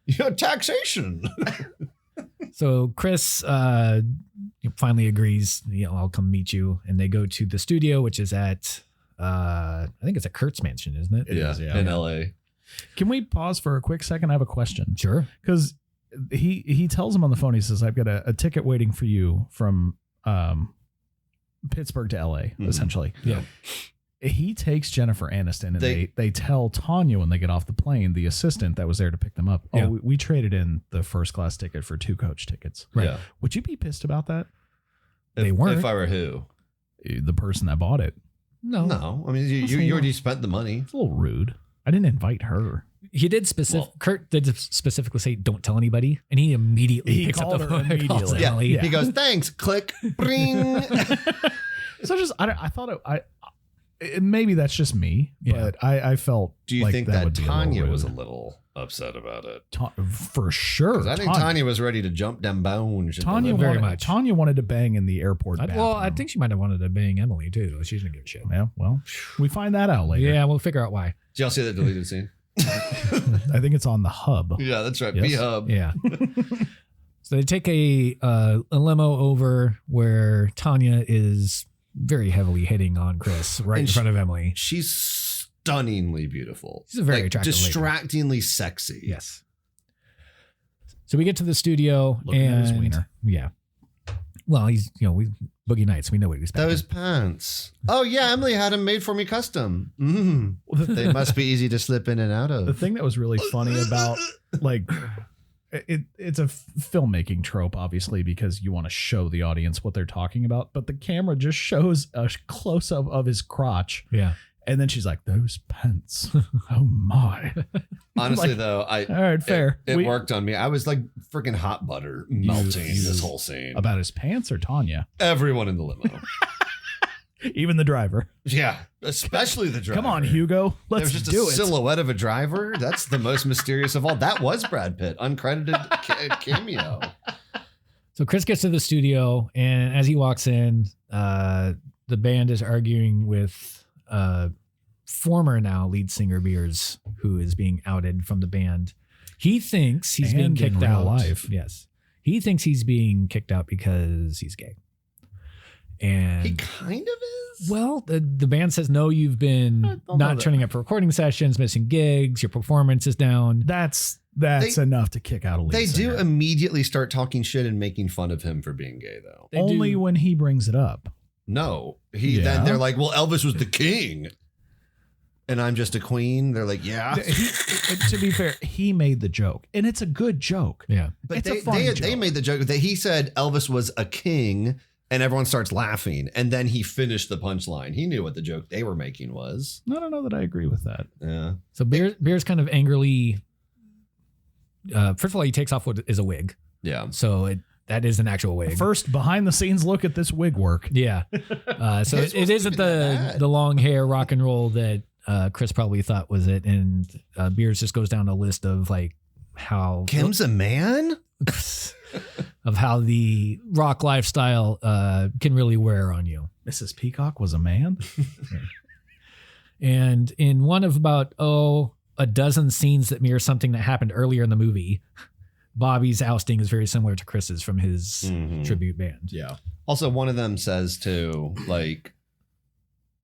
Your taxation. So Chris finally agrees. I'll come meet you, and they go to the studio, which is at I think it's at Kurt's mansion, isn't it? It is, yeah. in L.A. Can we pause for a quick second? I have a question. Sure. Because he tells him on the phone, he says, I've got a ticket waiting for you from Pittsburgh to LA, essentially. Yeah. He takes Jennifer Aniston and They- they tell Tanya when they get off the plane, the assistant that was there to pick them up, Yeah. we traded in the first class ticket for 2 coach tickets. Right. Yeah. Would you be pissed about that? They weren't. If I were who? The person that bought it. No. No. I mean, you already spent the money. It's a little rude. I didn't invite her. He did Kurt did specifically say, "Don't tell anybody," and he immediately He picks up called the her phone. and calls immediately. Yeah. Emily. He goes, thanks. Click. Bring. So I thought maybe that's just me, Yeah. but I felt. Do you like think would that be a little Tanya was a rude. little upset about it? For sure? 'Cause I think Tanya was ready to jump them bones. Tanya Very wanted, much. Tanya wanted to bang in the airport. Well, I bathroom. think she might have wanted to bang Emily too. She didn't give a shit. Yeah, well, we find that out later. Yeah, we'll figure out why. Did y'all see that deleted scene? I think it's on the hub. Yeah, that's right. Yes. B-Hub. Yeah. So they take a limo over where Tanya is very heavily hitting on Chris right And in front of Emily. She's stunningly beautiful. She's a very attractive lady. distractingly sexy. Yes. So we get to the studio Looking at and his wiener. Yeah. Well, he's we Boogie Nights. We know what he's Those pants. Oh yeah, Emily had them made for me custom. They must be easy to slip in and out The of. thing that was really funny about like it's a filmmaking trope, obviously, because you want to show the audience what they're talking about, but the camera just shows a close up of his crotch. Yeah. And then she's like, those pants. Oh my. Honestly, Like, though, all right, fair. It We- worked on me. I was like freaking hot butter melting this whole scene. About his pants or Tanya? Everyone in the limo. Even the driver. Yeah, especially the driver. Come on, Hugo. Let's There's just do a it. silhouette of a driver. That's the most mysterious of all. That was Brad Pitt, uncredited cameo. So Chris gets to the studio, and as he walks in, the band is arguing with former now lead singer Beers, who is being outed from the band. He thinks he's being And in kicked real out. life. Yes. He thinks he's being kicked out because he's gay. And He kind of is. well, the band says, no, you've been not turning up for recording sessions, missing gigs, your performance is down. That's They- enough to kick out a lead They do singer. immediately start talking shit and making fun of him for being gay, though. They Only do- when he brings it up. No, Yeah. then they're like, well, Elvis was the king, and I'm just a queen. They're like, yeah, To be fair, he made the joke, and it's a good joke. Yeah. but it's a they funny they joke. made the joke that he said Elvis was a king, and everyone starts laughing, and then he finished the punchline. He knew what the joke they were making was. I don't know that I agree with that. Yeah, So Beer's kind of angrily. First of all, he takes off what is a wig. yeah. So that is an actual wig. First, behind the scenes look at this wig work. Yeah. So His it isn't wasn't even that bad. the long hair rock and roll that Chris probably thought was it. And Beers just goes down a list of like how Kim's a man. of how the rock lifestyle can really wear on you. Mrs. Peacock was a man. And in one of about a dozen scenes that mirror something that happened earlier in the movie, Bobby's ousting is very similar to Chris's from his Mhm. tribute band. Yeah. Also, one of them says to like,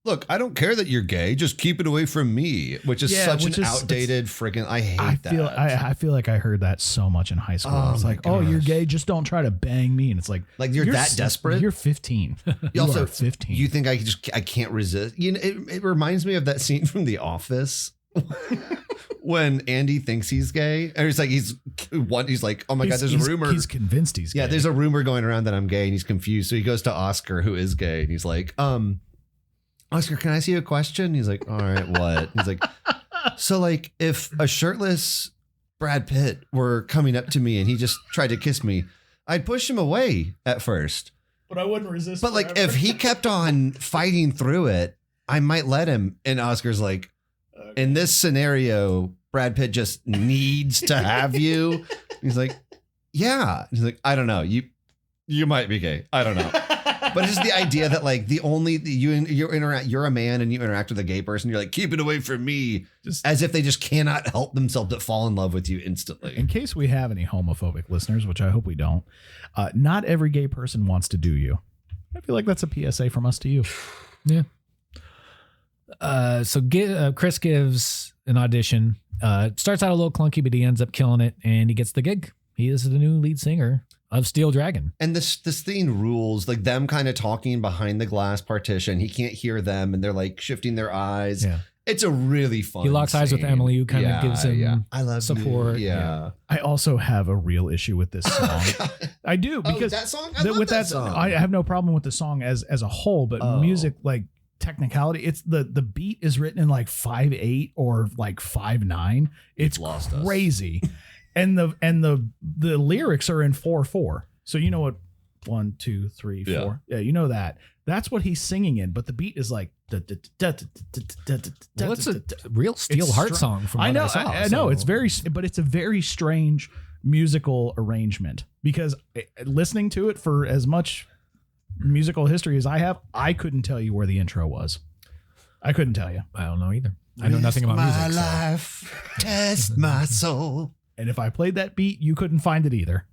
look, I don't care that you're gay. Just keep it away from me, which is such an outdated freaking. I hate that. I feel like I heard that so much in high school. Oh It's my like, oh, you're gosh. gay. Just don't try to bang me. And it's like Like you're that desperate. You're 15. You also are 15. You think I can't resist? You know, it reminds me of that scene from The Office when Andy thinks he's gay, and he's like, oh my god, there's a rumor. He's convinced he's gay. Yeah, there's a rumor going around that I'm gay, and he's confused. So he goes to Oscar, who is gay, and he's like, Oscar, can I ask you a question? He's like, all right, what? He's like, so like if a shirtless Brad Pitt were coming up to me and he just tried to kiss me, I'd push him away at first. But I wouldn't resist. But like if he kept on fighting through it, I might let him. And Oscar's like, in this scenario, Brad Pitt just needs to have you. He's like, yeah. He's like, I don't know. You might be gay. I don't know. But it's just the idea that like you're a man and you interact with a gay person. You're like, keep it away from me. Just as if they just cannot help themselves but fall in love with you instantly. In case we have any homophobic listeners, which I hope we don't, not every gay person wants to do you. I feel like that's a PSA from us to you. Yeah. So Chris gives an audition. It starts out a little clunky, but he ends up killing it, and he gets the gig. He is the new lead singer of Steel Dragon. And this thing rules, like them kind of talking behind the glass partition. He can't hear them, and they're like shifting their eyes. Yeah. It's a really fun. He locks eyes with scene. Emily, who kind of gives him I love support. You. Yeah. I also have a real issue with this song. I do because that song. I love that song. I have no problem with the song as a whole, but music like technicality, it's the beat is written in like 5/8 or like 5/9. It's lost us. crazy. And the lyrics are in 4/4. So you know what 1, 2, 3, 4. Yeah, you know that. That's what he's singing in, but the beat is like Well, it's a real Steel Heart song from what I know. I saw. know it's but it's a very strange musical arrangement because listening to it for as much musical history as I have, I couldn't tell you where the intro was. I couldn't tell you. I don't know either. I know nothing about music. My life, test my soul. And if I played that beat, you couldn't find it either.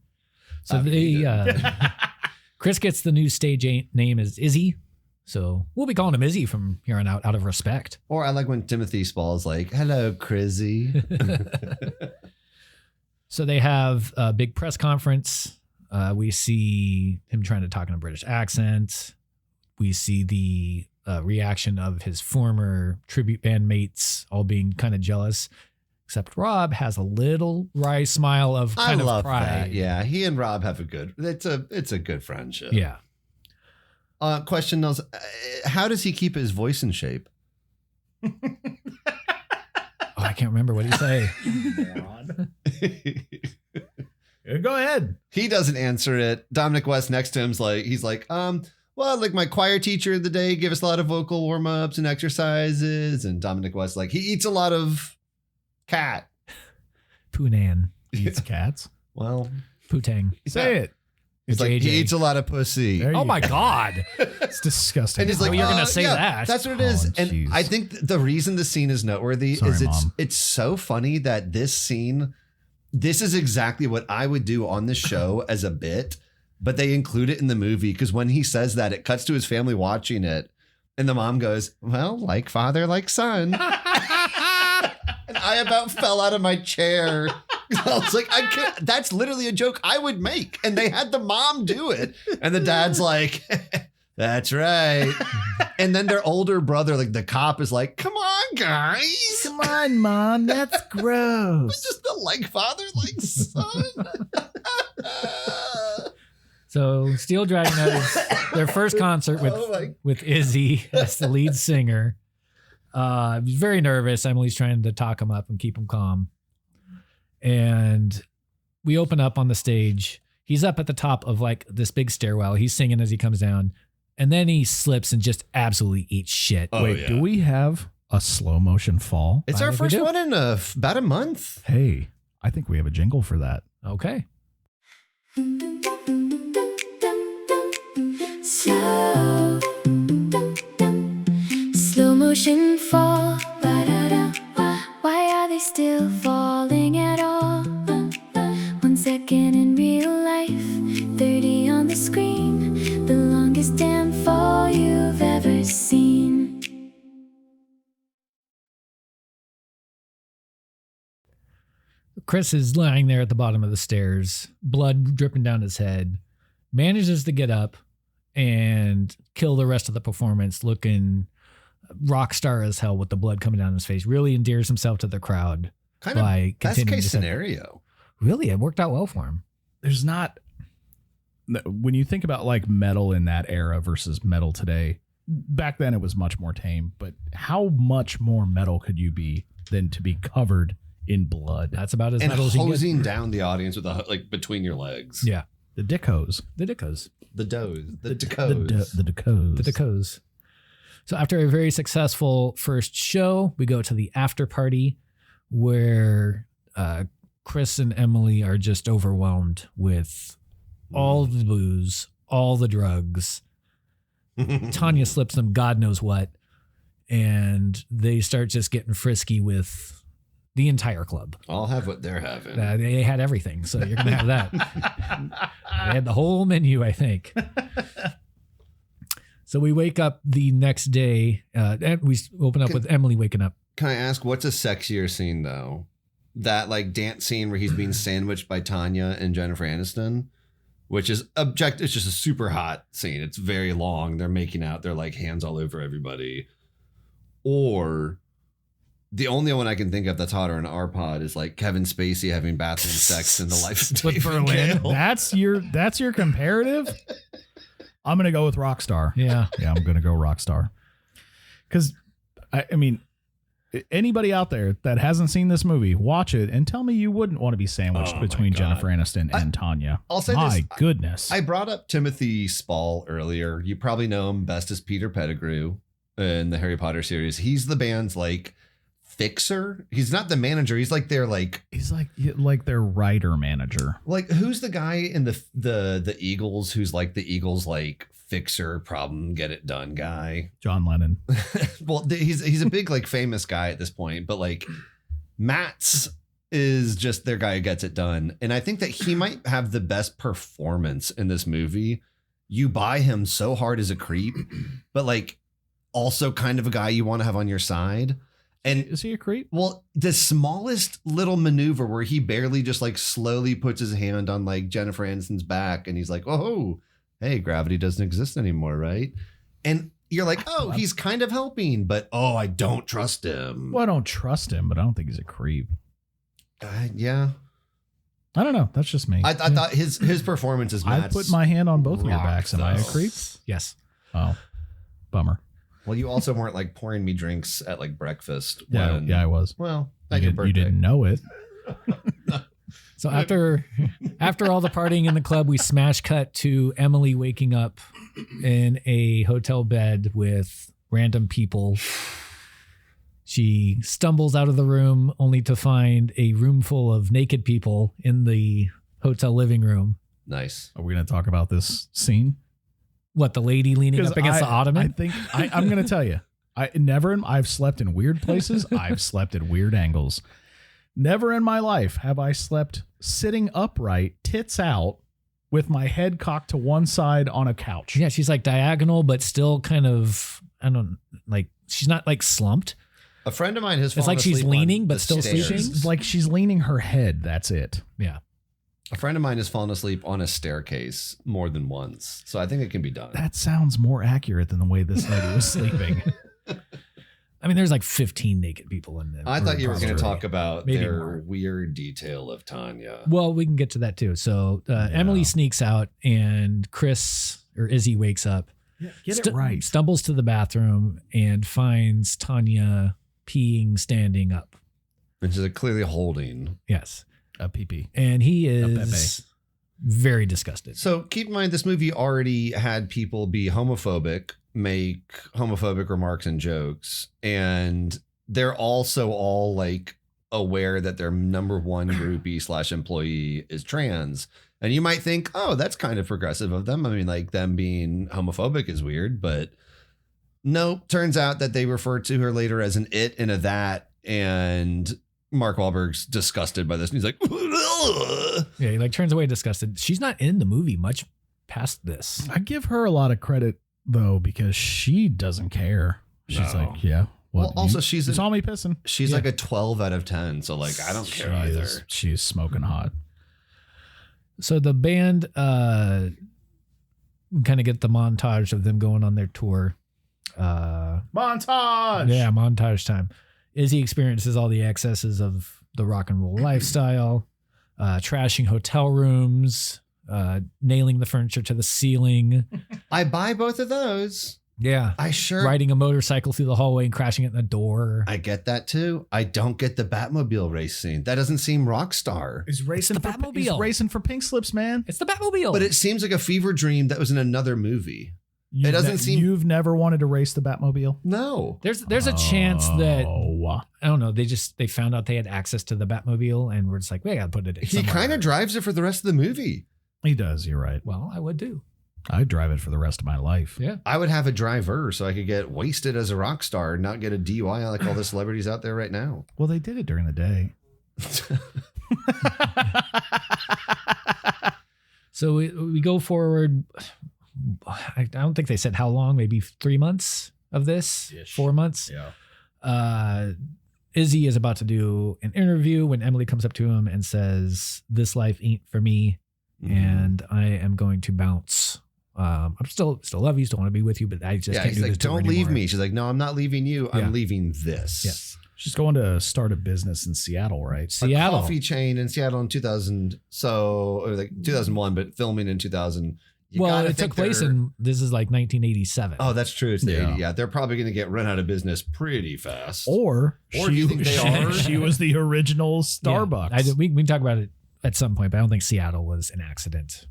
So Chris gets the new stage name as Izzy. So we'll be calling him Izzy from here on out of respect. Or I like when Timothy Spall's like, hello, Chrissy. So they have a big press conference. We see him trying to talk in a British accent. We see the reaction of his former tribute band mates all being kind of jealous. Except Rob has a little wry smile of kind of pride. That. Yeah, he and Rob have it's a good friendship. Yeah. Question is, how does he keep his voice in shape? I can't remember what he say. Go ahead. He doesn't answer it. Dominic West next to him's like, he's like, well, like my choir teacher of the day gave us a lot of vocal warm-ups and exercises. And Dominic West, like, he eats a lot of cat. Poonan. Eats cats. Well, Pootang. Say it. he's like, JJ. he eats a lot of pussy. There Oh you my go. God. It's disgusting. And he's like, Oh, you're gonna say that. That's what it is. Oh, and jeez. I think the reason the scene is noteworthy Sorry, is Mom. it's so funny that this scene this is exactly what I would do on this show as a bit, but they include it in the movie because when he says that, it cuts to his family watching it. And the mom goes, well, like father, like son. And I about fell out of my chair. I was like, that's literally a joke I would make. And they had the mom do it. And the dad's like, that's right. And then their older brother, like the cop, is like, come on, guys. Come on, Mom. That's gross. It's just the like father, like son. So Steel Dragon has their first concert with Izzy as the lead singer. He's very nervous. Emily's trying to talk him up and keep him calm. And we open up on the stage. He's up at the top of like this big stairwell. He's singing as he comes down. And then he slips and just absolutely eats shit. Oh, Wait, yeah. do we have a slow motion fall? It's our first one in about a month. Hey, I think we have a jingle for that. Okay. Slow motion fall. Ba-da-da. Why are they still falling at all? 1 second in real life, 30 on the screen. The longest damn fall you've ever seen. Chris is lying there at the bottom of the stairs, blood dripping down his head, manages to get up and kill the rest of the performance looking rock star as hell with the blood coming down his face. Really endears himself to the crowd. Kind of by best continuing case to sing. scenario. Really, it worked out well for him. There's not, when you think about like metal in that era versus metal today, back then it was much more tame, but how much more metal could you be than to be covered in blood? That's about as And metal as you can get. hosing down the audience with like between your legs. Yeah. The Dickos. The Dickos. The does. The The Dacos. Dickos. The Dickos. So after a very successful first show, we go to the after party where Chris and Emily are just overwhelmed with all the booze, all the drugs. Tanya slips them God knows what. And they start just getting frisky with the entire club. I'll have what they're having. They had everything, so you're going to have that. They had the whole menu, I think. So we wake up the next day. And we open up with Emily waking up. Can I ask, what's a sexier scene, though? That like dance scene where he's being sandwiched by Tanya and Jennifer Aniston, which is it's just a super hot scene. It's very long. They're making out. They're like hands all over everybody. Or the only one I can think of that's hotter in our pod is like Kevin Spacey having bathroom sex in The Life of With David Berlin. Gale. That's your comparative? I'm gonna go with Rockstar. Yeah. Yeah, I'm gonna go Rockstar. Because I mean, anybody out there that hasn't seen this movie, watch it and tell me you wouldn't want to be sandwiched Oh, between my God. Jennifer Aniston and Tanya. I'll say my this, goodness. I brought up Timothy Spall earlier. You probably know him best as Peter Pettigrew in the Harry Potter series. He's the band's like fixer. He's not the manager. He's like their He's like their writer manager. like who's the guy in the Eagles who's like the Eagles like fixer, problem get it done guy. John Lennon. Well, he's a big like famous guy at this point, but like Matt's is just their guy who gets it done. And I think that he might have the best performance in this movie. You buy him so hard as a creep, but like also kind of a guy you want to have on your side. And Is he a creep? well, the smallest little maneuver where he barely just like slowly puts his hand on like Jennifer Aniston's back and he's like, oh, hey, gravity doesn't exist anymore, right? And you're like, oh, he's kind of helping, but oh, I don't trust him. Well, I don't trust him, but I don't think he's a creep. Yeah. I don't know. That's just me. I thought his performance is I Matt's put my hand on both of your rock, backs. Am I a though. creep? Yes. Oh, bummer. Well, you also weren't like pouring me drinks at like breakfast. Yeah, when- yeah, I was. Well, You, at your you birthday. didn't know it. So after all the partying in the club, we smash cut to Emily waking up in a hotel bed with random people. She stumbles out of the room only to find a room full of naked people in the hotel living room. Nice. Are we going to talk about this scene? What, the lady leaning up against the I ottoman? think I'm going to tell you. I've slept in weird places. I've slept at weird angles. Never in my life have I slept sitting upright, tits out, with my head cocked to one side on a couch. Yeah, she's like diagonal, but still kind of, I don't like, she's not like slumped. A friend of mine has It's fallen like she's asleep leaning, on but the still stairs. sleeping. It's like she's leaning her head. That's it. Yeah. A friend of mine has fallen asleep on a staircase more than once. So I think it can be done. That sounds more accurate than the way this lady was sleeping. I mean, there's like 15 naked people in there. I thought you were going to talk about Maybe their more. weird detail of Tanya. Well, we can get to that too. So Emily sneaks out and Chris or Izzy wakes up. Get it right. Stumbles to the bathroom and finds Tanya peeing standing up. And she's like clearly holding. Yes. A pee-pee. And he Pepe. is very disgusted. So keep in mind, this movie already had people be homophobic, make homophobic remarks and jokes. And they're also all like aware that their number one groupie / employee is trans. And you might think, oh, that's kind of progressive of them. I mean, like them being homophobic is weird, but no, turns out that they refer to her later as an it and a that. And Mark Wahlberg's disgusted by this. And he's like, ugh. Yeah, he like turns away disgusted. She's not in the movie much past this. I give her a lot of credit, though, because she doesn't care. She's No. like, yeah. Well, also, you she's saw me pissing. She's like a 12 out of 10. So like, I don't care either. She's smoking hot. So the band kind of get the montage of them going on their tour. Montage. Yeah, montage time. Izzy experiences all the excesses of the rock and roll lifestyle, trashing hotel rooms, nailing the furniture to the ceiling. I buy both of those. Yeah. I sure. Riding a motorcycle through the hallway and crashing it in the door. I get that too. I don't get the Batmobile race scene. That doesn't seem rock star. He's racing the for Batmobile. He's racing for pink slips, man. It's the Batmobile. But it seems like a fever dream that was in another movie. You've doesn't seem- You've never wanted to race the Batmobile? No. There's a chance that Oh. I don't know. They found out they had access to the Batmobile and we're just like, we gotta put it. He somewhere. kind of drives it for the rest of the movie. He does. You're right. Well, I would do. I'd drive it for the rest of my life. Yeah. I would have a driver so I could get wasted as a rock star and not get a DUI like all the celebrities out there right now. Well, they did it during the day. So we go forward. I don't think they said how long, maybe 3 months of this, Ish. 4 months. Yeah. Izzy is about to do an interview when Emily comes up to him and says, "This life ain't for me, and I am going to bounce. I'm still love you, still want to be with you, but I just can't he's do like, this. tour don't leave anymore." me. She's like, no, I'm not leaving you. Yeah. I'm leaving this. Yes. She's going to start a business in Seattle, right? A Seattle. coffee chain in Seattle in 2000. So or like 2001, but filming in 2000. You Well, gotta it think took place they're- in this is like 1987. Oh, that's true. It's the Yeah. 80. Yeah, they're probably going to get run out of business pretty fast. Or Or do you think they are? She was the original Yeah. Starbucks. We can talk about it at some point, but I don't think Seattle was an accident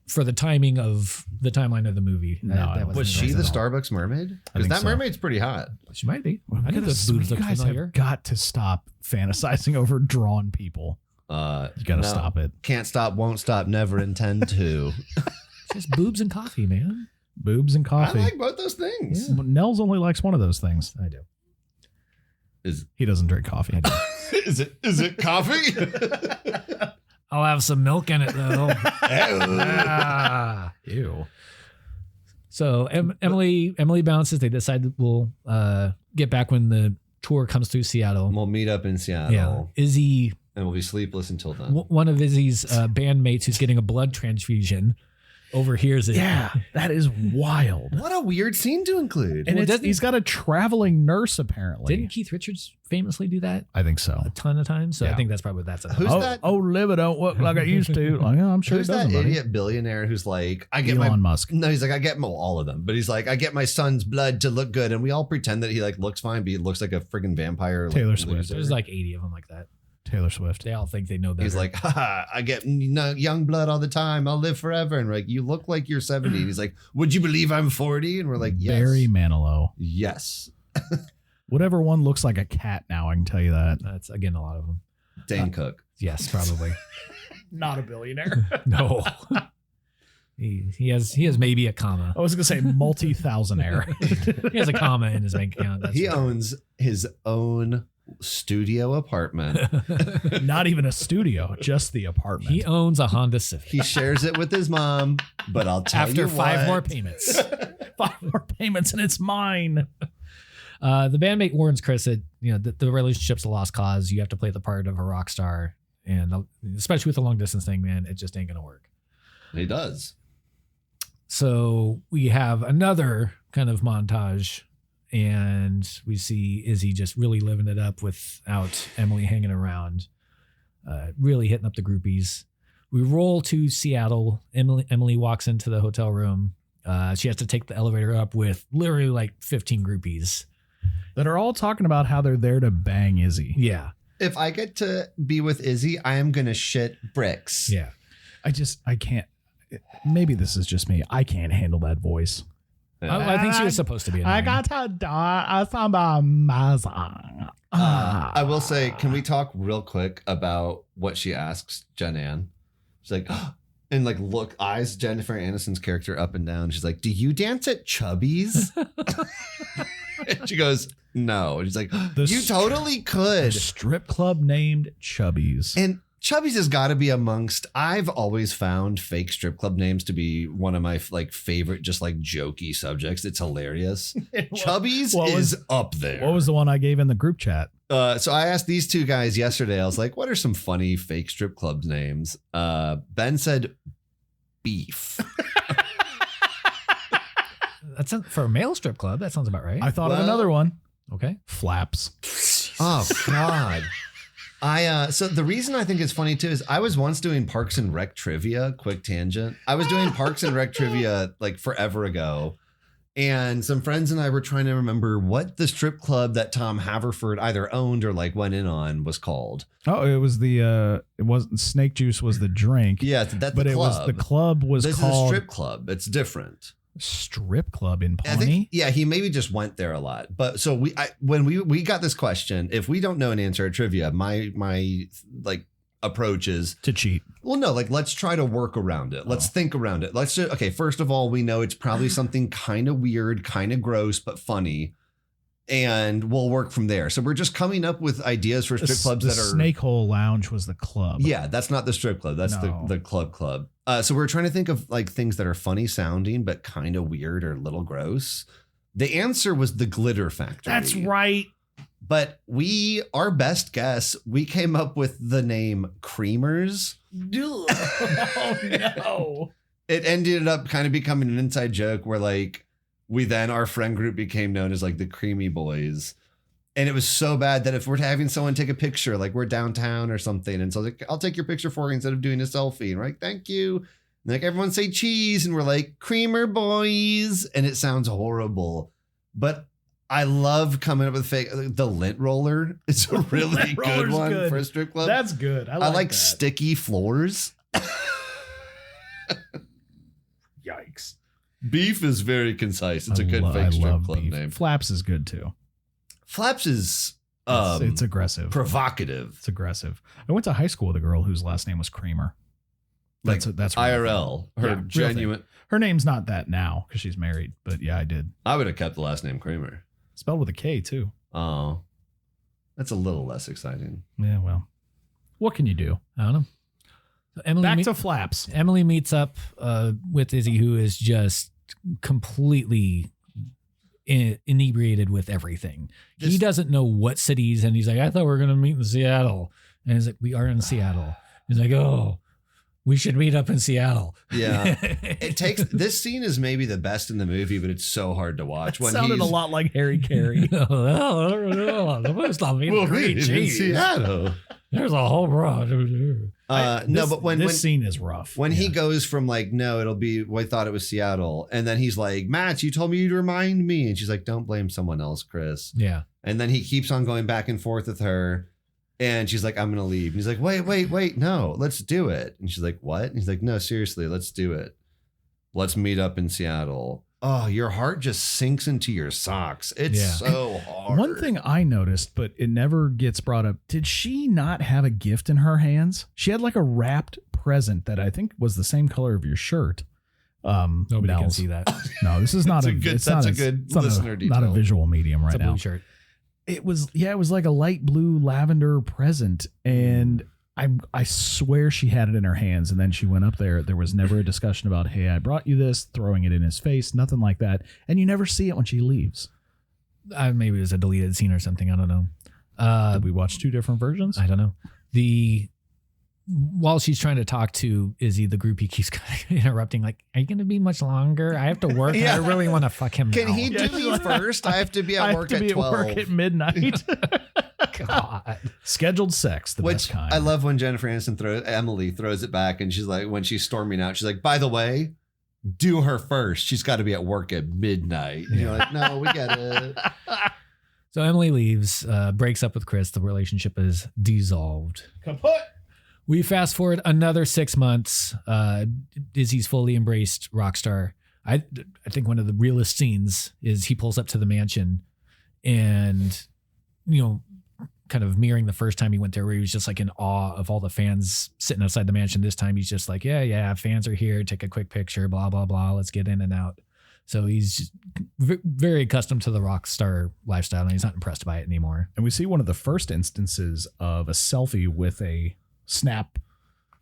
for the timing of the timeline of the movie. No, that Was wasn't she an the accident. Starbucks mermaid? I Because think that so. mermaid's pretty hot. She might be. We I think gotta- those boobs you look guys familiar. have got to stop fantasizing over drawn people. You got to stop it. Can't stop, won't stop, never intend to. Just boobs and coffee, man. Boobs and coffee. I like both those things. Well, Nels only likes one of those things. I do. He doesn't drink coffee. Is it coffee? I'll have some milk in it though. Ah. Ew. So Emily bounces. They decide that we'll get back when the tour comes through Seattle. We'll meet up in Seattle. Yeah, Izzy, And we'll be sleepless until then. one of Izzy's bandmates who's getting a blood transfusion, overhears it. Yeah, that is wild. What a weird scene to include. And Well, it's, doesn't- he's got a traveling nurse, apparently. Didn't Keith Richards famously do that I think so. a ton of times? So I Yeah. think that's probably what that's about. Who's that? Oh, liver don't work like it used to. Like, yeah, I'm sure Who's it doesn't, that buddy. idiot billionaire who's like, I get Elon my Musk. No, he's like, I get all of them, but he's like, I get my son's blood to look good, and we all pretend that he like looks fine, but he looks like a friggin' vampire. like, Taylor Swift. loser. There's like 80 of them like that. Taylor Swift. Oh, They all think they know better. He's like, haha, I get young blood all the time. I'll live forever. And we're like, you look like you're 70. And he's like, would you believe I'm 40? And we're like, yes. Barry Manilow. Yes. Whatever one looks like a cat now, I can tell you that. that's again a lot of them. Dane Cook. Yes, probably. Not a billionaire. No. He has maybe a comma. I was going to say multi-thousandaire. He has a comma in his bank account. That's He right. owns his own studio apartment. Not even a studio, just the apartment. He owns a Honda Civic. He shares it with his mom, but I'll tell After you 5 more what. payments. 5 more payments and it's mine. The bandmate warns Chris that the relationship's a lost cause. You have to play the part of a rock star, and especially with the long distance thing, man, it just ain't gonna work. He does. So we have another kind of montage, and we see Izzy just really living it up without Emily hanging around, really hitting up the groupies. We roll to Seattle. Emily walks into the hotel room. She has to take the elevator up with literally like 15 groupies That are all talking about how they're there to bang Izzy. Yeah. If I get to be with Izzy, I am going to shit bricks. Yeah. I can't. Maybe this is just me. I can't handle that voice. I think she was supposed to be annoying. to die. I will say, can we talk real quick about what she asks Jen Ann? She's like, and like look, eyes Jennifer Aniston's character up and down. She's like, do you dance at Chubby's? And she goes, no. And she's like, you totally could. Strip club named Chubby's. And Chubby's has got to be amongst, I've always found fake strip club names to be one of my like favorite, just like jokey subjects. It's hilarious. Chubby's is up there. What was the one I gave in the group chat? So I asked these two guys yesterday, I was like, what are some funny fake strip club names? Ben said Beef. That's for a male strip club. That sounds about right. I thought of another one. Okay. Flaps. Oh, God. So the reason I think it's funny too is I was once doing Parks and Rec trivia, quick tangent. I was doing Parks and Rec trivia like forever ago. And some friends and I were trying to remember what the strip club that Tom Haverford either owned or like went in on was called. Oh, it was it wasn't Snake Juice was the drink. Yeah, that's but the it club. was the club was this called is a strip club. It's different. Strip club in I Pawnee. think, yeah, he maybe just went there a lot. But so when we got this question, if we don't know an answer at trivia, my like approach is to cheat. Well, no, like let's try to work around it. Let's think around it. Let's just, okay. First of all, we know it's probably something kind of weird, kind of gross, but funny, and we'll work from there. So we're just coming up with ideas for strip clubs that are Snake Hole Lounge was the club. Yeah, that's not the strip club. That's the club. So we're trying to think of like things that are funny sounding, but kind of weird or a little gross. The answer was the Glitter Factory. That's right. But our best guess, we came up with the name Creamers. Oh no. It ended up kind of becoming an inside joke where like our friend group became known as like the Creamy Boys. And it was so bad that if we're having someone take a picture, like we're downtown or something, and so like, I'll take your picture for you instead of doing a selfie. And we're like, thank you. And like everyone say cheese, and we're like Creamer Boys, and it sounds horrible. But I love coming up with the lint roller. It's a really good one for a strip club. That's good. I like that. Sticky floors. Yikes. Beef is very concise. It's a good fake strip club name. Flaps is good too. Flaps is it's aggressive, provocative. It's aggressive. I went to high school with a girl whose last name was Creamer. That's IRL. Her genuine. Her name's not that now because she's married. But yeah, I did. I would have kept the last name Kramer. Spelled with a K too. Oh, that's a little less exciting. Yeah, well, what can you do? I don't know. So Emily Back to Flaps. Emily meets up with Izzy, who is just completely inebriated with everything. He doesn't know what cities, and he's like, I thought we were going to meet in Seattle. And he's like, we are in Seattle. He's like, oh, we should meet up in Seattle. Yeah. This scene is maybe the best in the movie, but it's so hard to watch. It sounded a lot like Harry Carey. We'll meet in Seattle. There's a whole broad. But when this scene is rough. When he goes from like, no, it'll be, I thought it was Seattle. And then he's like, Matt, you told me you'd remind me. And she's like, don't blame someone else, Chris. Yeah. And then he keeps on going back and forth with her. And she's like, I'm going to leave. And he's like, wait, no, let's do it. And she's like, what? And he's like, no, seriously, let's do it. Let's meet up in Seattle. Oh, your heart just sinks into your socks. It's so hard. One thing I noticed, but it never gets brought up. Did she not have a gift in her hands? She had like a wrapped present that I think was the same color of your shirt. Nobody can see that. No, this is not that's a good listener detail. Not a visual medium right it's a now. blue shirt. It was like a light blue lavender present, and I swear she had it in her hands, and then she went up there. There was never a discussion about, hey, I brought you this, throwing it in his face, nothing like that, and you never see it when she leaves. Maybe it was a deleted scene or something. I don't know. Did we watch two different versions? I don't know. While she's trying to talk to Izzy, the groupie keeps kind of interrupting, like, are you going to be much longer? I have to work. Yeah. I really want to fuck him Can now. he do me first? I have to be at work at 12. Work at midnight. God. Scheduled sex, the best Which kind. I love when Jennifer Aniston Emily throws it back, and she's like, when she's storming out, she's like, by the way, do her first. She's got to be at work at midnight. And you're like, no, we get it. So Emily leaves, breaks up with Chris. The relationship is dissolved. Kaput. We fast forward another 6 months. Izzy's fully embraced rock star. I think one of the realest scenes is he pulls up to the mansion and, kind of mirroring the first time he went there, where he was just like in awe of all the fans sitting outside the mansion. This time he's just like, yeah, fans are here. Take a quick picture, blah, blah, blah. Let's get in and out. So he's just very accustomed to the rock star lifestyle, and he's not impressed by it anymore. And we see one of the first instances of a selfie with a snap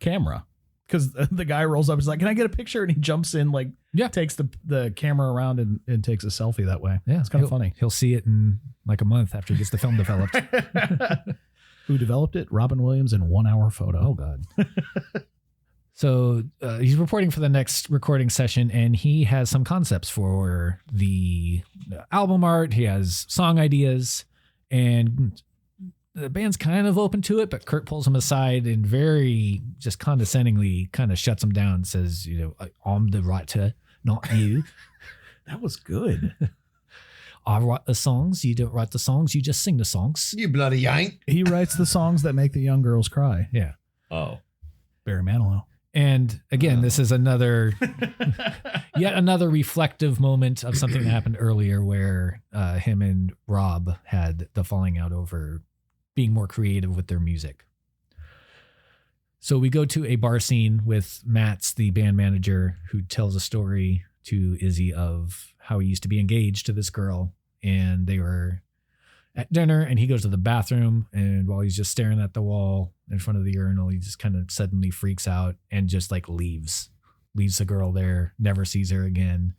camera, because the guy rolls up, he's like, can I get a picture? And he jumps in, like, takes the camera around and takes a selfie that way. Yeah, it's kind of funny. He'll see it in like a month after he gets the film developed. Who developed it? Robin Williams in 1 hour photo. Oh, God. So he's reporting for the next recording session, and he has some concepts for the album art. He has song ideas, and the band's kind of open to it, but Kurt pulls him aside and very just condescendingly kind of shuts him down and says, I'm the writer, not you. That was good. I write the songs. You don't write the songs. You just sing the songs. You bloody yank. He writes the songs that make the young girls cry. Yeah. Oh. Barry Manilow. And again, this is yet another reflective moment of something that happened earlier where him and Rob had the falling out over being more creative with their music. So we go to a bar scene with Matt's the band manager, who tells a story to Izzy of how he used to be engaged to this girl, and they were at dinner, and he goes to the bathroom, and while he's just staring at the wall in front of the urinal, he just kind of suddenly freaks out and just like leaves the girl there, never sees her again,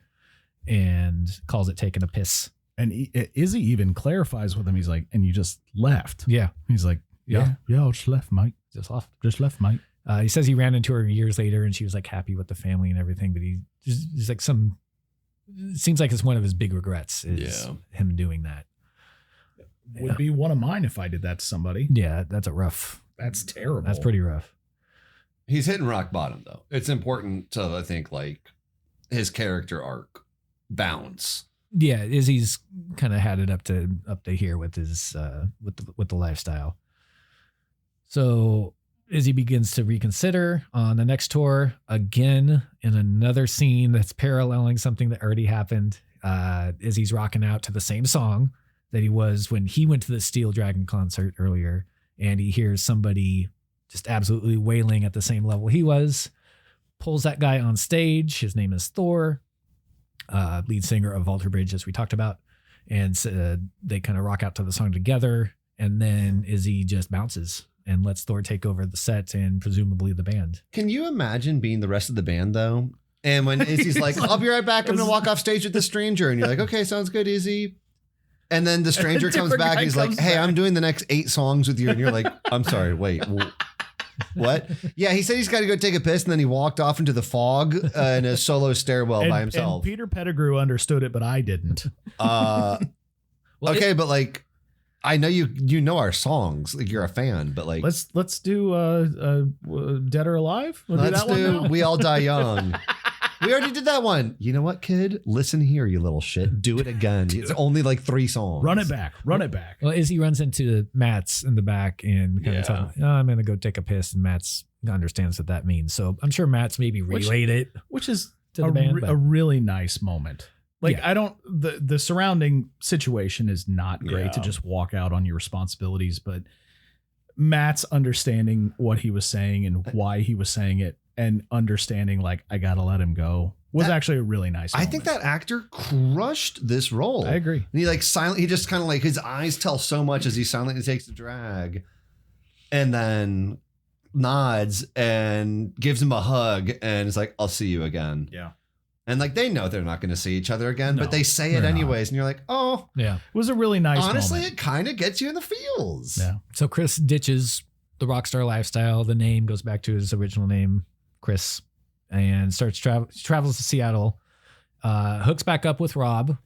and calls it taking a piss. And Izzy even clarifies with him. He's like, and you just left. Yeah. He's like, yeah, I just left, mate. Just left, mate. He says he ran into her years later, and she was like happy with the family and everything, but he just like it seems like it's one of his big regrets is him doing that. Would be one of mine if I did that to somebody. Yeah, that's terrible. That's pretty rough. He's hitting rock bottom, though. It's important to, I think, like, his character arc bounce. Yeah, Izzy's kind of had it up to here with his with the lifestyle. So Izzy begins to reconsider on the next tour, again in another scene that's paralleling something that already happened. Izzy's rocking out to the same song that he was when he went to the Steel Dragon concert earlier, and he hears somebody just absolutely wailing at the same level he was, pulls that guy on stage. His name is Thor, lead singer of Alter Bridge, as we talked about, and they kind of rock out to the song together, and then Izzy just bounces and lets Thor take over the set and presumably the band. Can you imagine being the rest of the band, though? And when Izzy's like, I'll be right back, I'm going to walk off stage with the stranger, and you're like, okay, sounds good, Izzy. And then the stranger comes back and he's like, hey, I'm doing the next 8 songs with you. And you're like, I'm sorry, wait, what? Yeah, he said he's got to go take a piss, and then he walked off into the fog in a solo stairwell by himself. And Peter Pettigrew understood it, but I didn't. Okay, but like, I know you know our songs, like you're a fan, but like, let's do Dead or Alive. Let's do We All Die Young. We already did that one. You know what, kid? Listen here, you little shit. Do it again. It's only like 3 songs. Run it back. Well, Izzy runs into Matt's in the back and kind of tells him, I'm going to go take a piss. And Matt's understands what that means. So I'm sure Matt's maybe relayed it. Which is to the band, a really nice moment. Like, I don't, the surrounding situation is not great to just walk out on your responsibilities, but Matt's understanding what he was saying and why he was saying it, and understanding like, I gotta let him go. was actually a really nice I think moment. that actor crushed this role. I agree. And he just kind of like his eyes tell so much as he silently takes the drag and then nods and gives him a hug and is like, I'll see you again. Yeah. And like they know they're not going to see each other again, No, but they say it they're anyways. And you're like, oh, Yeah. It was a really nice honestly, moment. it kind of gets you in the feels. Yeah. So Chris ditches the rock star lifestyle. The name goes back to his original name, Chris, and travels to Seattle. Hooks back up with Rob.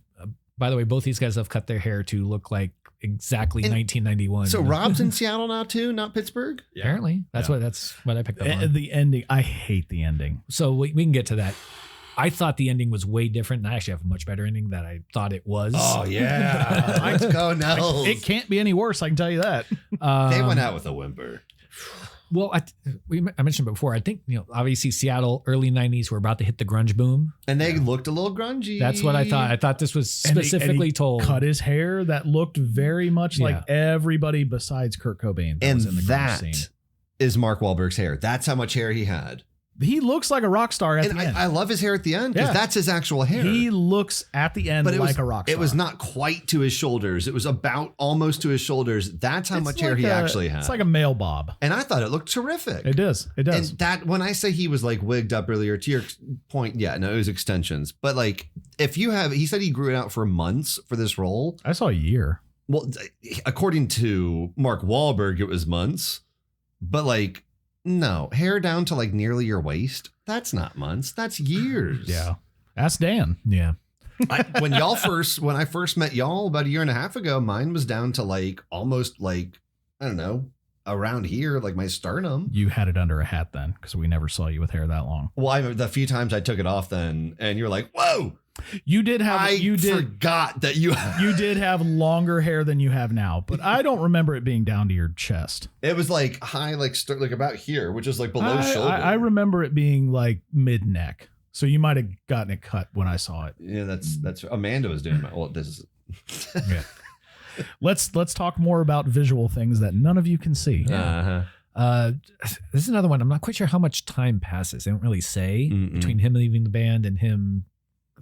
By the way, both these guys have cut their hair to look like exactly And 1991. So Rob's in Seattle now too, not Pittsburgh. Apparently, that's Yeah. what I picked up on. The ending, I hate the ending. So we can get to that. I thought the ending was way different, and I actually have a much better ending than I thought it was. Oh yeah, let's go Nels. It can't be any worse, I can tell you that. They went out with a whimper. Well, I mentioned before. I think obviously Seattle, early '90s, we're about to hit the grunge boom. And they looked a little grungy. That's what I thought. I thought this was And he specifically told. Cut his hair that looked very much Yeah. like everybody besides Kurt Cobain. That And was in the grunge that scene. is Mark Wahlberg's hair. That's how much hair he had. He looks like a rock star at And the end. I love his hair at the end because Yeah. that's his actual hair. He looks at the end but it like was a rock star. It was not quite to his shoulders. It was about almost to his shoulders. That's how It's much hair like he a- actually had. It's like a male bob. And I thought it looked terrific. It does. It does. And that when I say he was like wigged up earlier, to your point, yeah, no, it was extensions. But like if you have, he said he grew it out for months for this role. I saw a year. Well, according to Mark Wahlberg, it was months. But like, no, hair down to like nearly your waist. That's not months. That's years. Yeah. Ask Dan. Yeah. When I first met y'all about a year and a half ago, mine was down to like almost like, I don't know, around here, like my sternum. You had it under a hat then because we never saw you with hair that long. Well, the few times I took it off then, and you're like, whoa, You did have I forgot that you you did have longer hair than you have now, but I don't remember it being down to your chest. It was like high, like about here, which is like below shoulder. I remember it being like mid neck. So you might have gotten it cut when I saw it. Yeah, that's Amanda was doing. Well, this is Yeah. Let's talk more about visual things that none of you can see. This is another one. I'm not quite sure how much time passes. They don't really say Mm-mm. between him leaving the band and him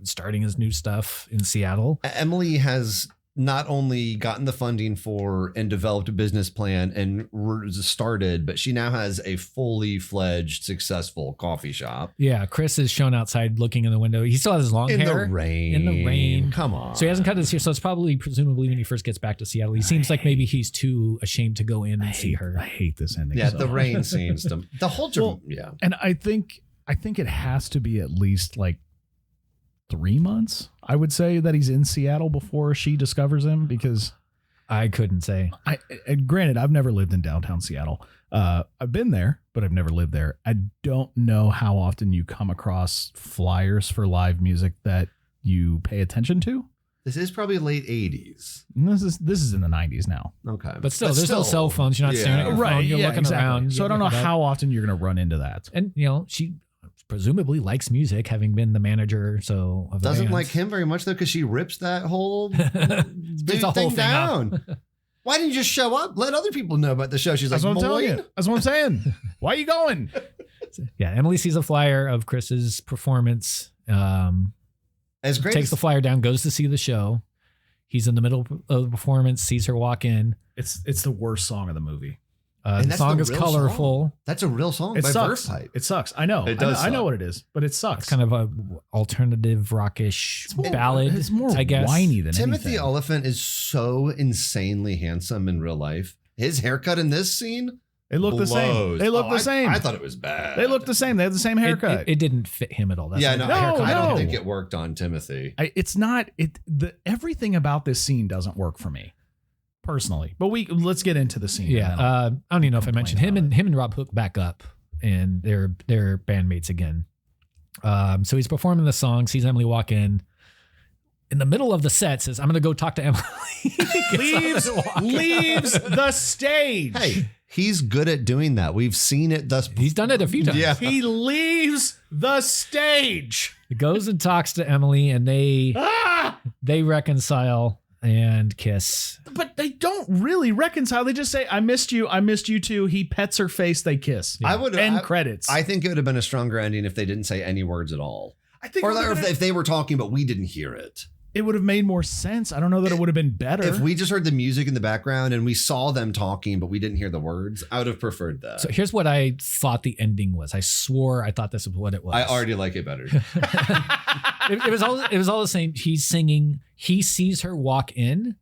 starting his new stuff in Seattle. Emily has not only gotten the funding for and developed a business plan and started, but she now has a fully fledged, successful coffee shop Yeah, Chris is shown outside looking in the window. He still has his long in hair. the rain. In the rain. Come on. So he hasn't cut his hair. So it's probably, presumably, when he first gets back to Seattle, he seems like maybe he's too ashamed to go in and see her. I hate this ending. Yeah, so the much. rain scenes. The whole Well, yeah. And I think it has to be at least like 3 months. I would say that he's in Seattle before she discovers him because I couldn't say. and granted, I've never lived in downtown Seattle. I've been there, but I've never lived there. I don't know how often you come across flyers for live music that you pay attention to. This is probably late 80s. And this is in the 90s now. Okay. But still, there's no cell phones. You're not staring at your phone. You're looking around. So I You don't know look it up. how often you're going to run into that. And, she presumably likes music, having been the manager. So of the Doesn't bands. like him very much though, because she rips that whole Brings the whole thing thing up. down. Why didn't you just show up? Let other people know about the show. She's That's like, what I'm telling Moyne? you. That's what I'm saying. Why are you going? Yeah, Emily sees a flyer of Chris's performance. As great Takes as the flyer down, goes to see the show. He's in the middle of the performance, sees her walk in. It's the worst song of the movie. And The that's song the is real colorful. That's a real song It by sucks. Verve Pipe. It sucks. I know. It does I know suck. what it is, but it sucks. It's kind of a alternative rockish ballad. It's more I guess. whiny than Timothy anything. Oliphant is so insanely handsome in real life. His haircut in this scene, They look the same. blows. They look Oh, the same. I thought it was bad. They look the same. They have the same haircut. It didn't fit him at all. That's Yeah, what no, the haircut I don't no. think it worked on Timothy. It's not. Everything about this scene doesn't work for me personally. But let's get into the scene. Yeah, and then I'll- I don't even know if I mentioned him about and Rob hook back up, and they're bandmates again. So he's performing the song, sees Emily walk in the middle of the set, says, "I'm going to go talk to Emily." leaves the stage. Hey, he's good at doing that. We've seen it thus. He's done it a few times. Yeah. He leaves the stage. He goes and talks to Emily, and they reconcile and kiss. But they don't really reconcile. They just say, "I missed you. I missed you too." He pets her face. They kiss. I would End credits. I think it would have been a stronger ending if they didn't say any words at all. I think Or if they were talking, but we didn't hear it. it would have made more sense. I don't know that it would have been better. If we just heard the music in the background and we saw them talking, but we didn't hear the words, I would have preferred that. So here's what I thought the ending was. I swore I thought this was what it was. I already like it better. it was all the same. He's singing. He sees her walk in,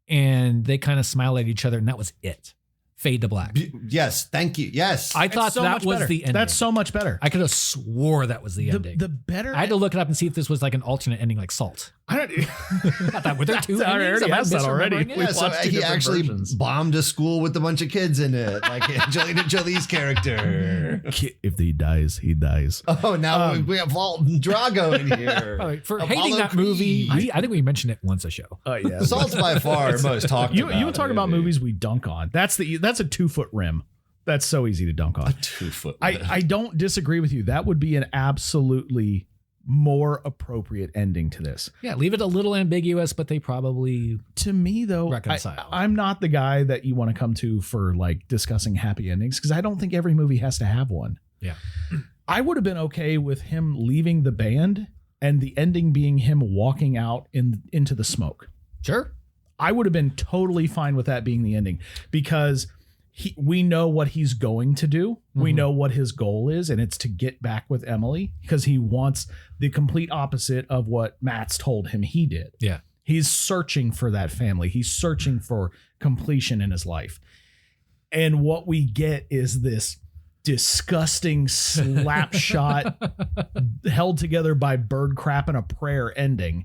and they kind of smile at each other, and that was it. Fade to black. Yes, thank you. Yes. I thought so that much was better. the ending. That's so much better. I could have swore that was the ending. The better. I had to look it up and see if this was like an alternate ending, like Salt. I don't. I thought, were there two I endings? already Am I asked that already. misremembering it? We Yeah, so watched two he different actually versions. bombed a school with a bunch of kids in it, like Angelina Jolie's character. If he dies, he dies. Oh, now we have Walton Drago in here. All right, for Apollo hating that Creed. movie, I think we mentioned it once a show. Oh yeah. Salt's by far most talked You about. want to talk about movies we dunk on? That's a 2-foot rim. That's so easy to dunk on. 2 foot. I don't disagree with you. That would be an absolutely more appropriate ending to this. Yeah, leave it a little ambiguous, but they probably To me, though, Reconcile. I'm not the guy that you want to come to for like discussing happy endings because I don't think every movie has to have one. Yeah. I would have been okay with him leaving the band and the ending being him walking out into the smoke. sure. I would have been totally fine with that being the ending because we know what he's going to do. We know what his goal is, and it's to get back with Emily because he wants the complete opposite of what Matt's told him he did. Yeah. He's searching for that family. He's searching for completion in his life. And what we get is this disgusting slap shot held together by bird crap and a prayer ending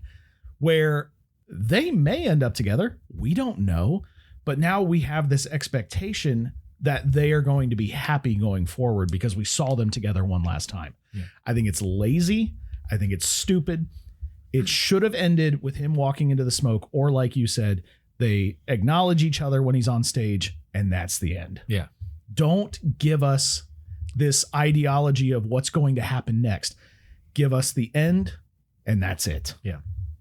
where they may end up together. We don't know. But now we have this expectation that they are going to be happy going forward because we saw them together one last time. Yeah. I think it's lazy. I think it's stupid. It should have ended with him walking into the smoke, or like you said, they acknowledge each other when he's on stage, and that's the end. Yeah. Don't give us this ideology of what's going to happen next. Give us the end, and that's it. Yeah.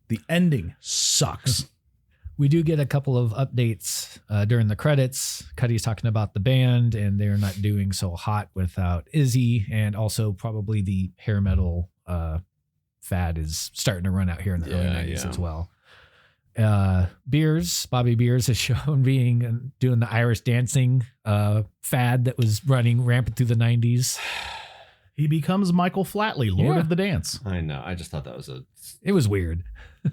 The ending sucks. We do get a couple of updates during the credits. Cuddy's talking about the band, and they're not doing so hot without Izzy, and also probably the hair metal fad is starting to run out here in the early 90s as well. Bobby Beers is shown doing the Irish dancing fad that was running rampant through the 90s. He becomes Michael Flatley, Lord of the Dance. I know. I just thought that was It was weird.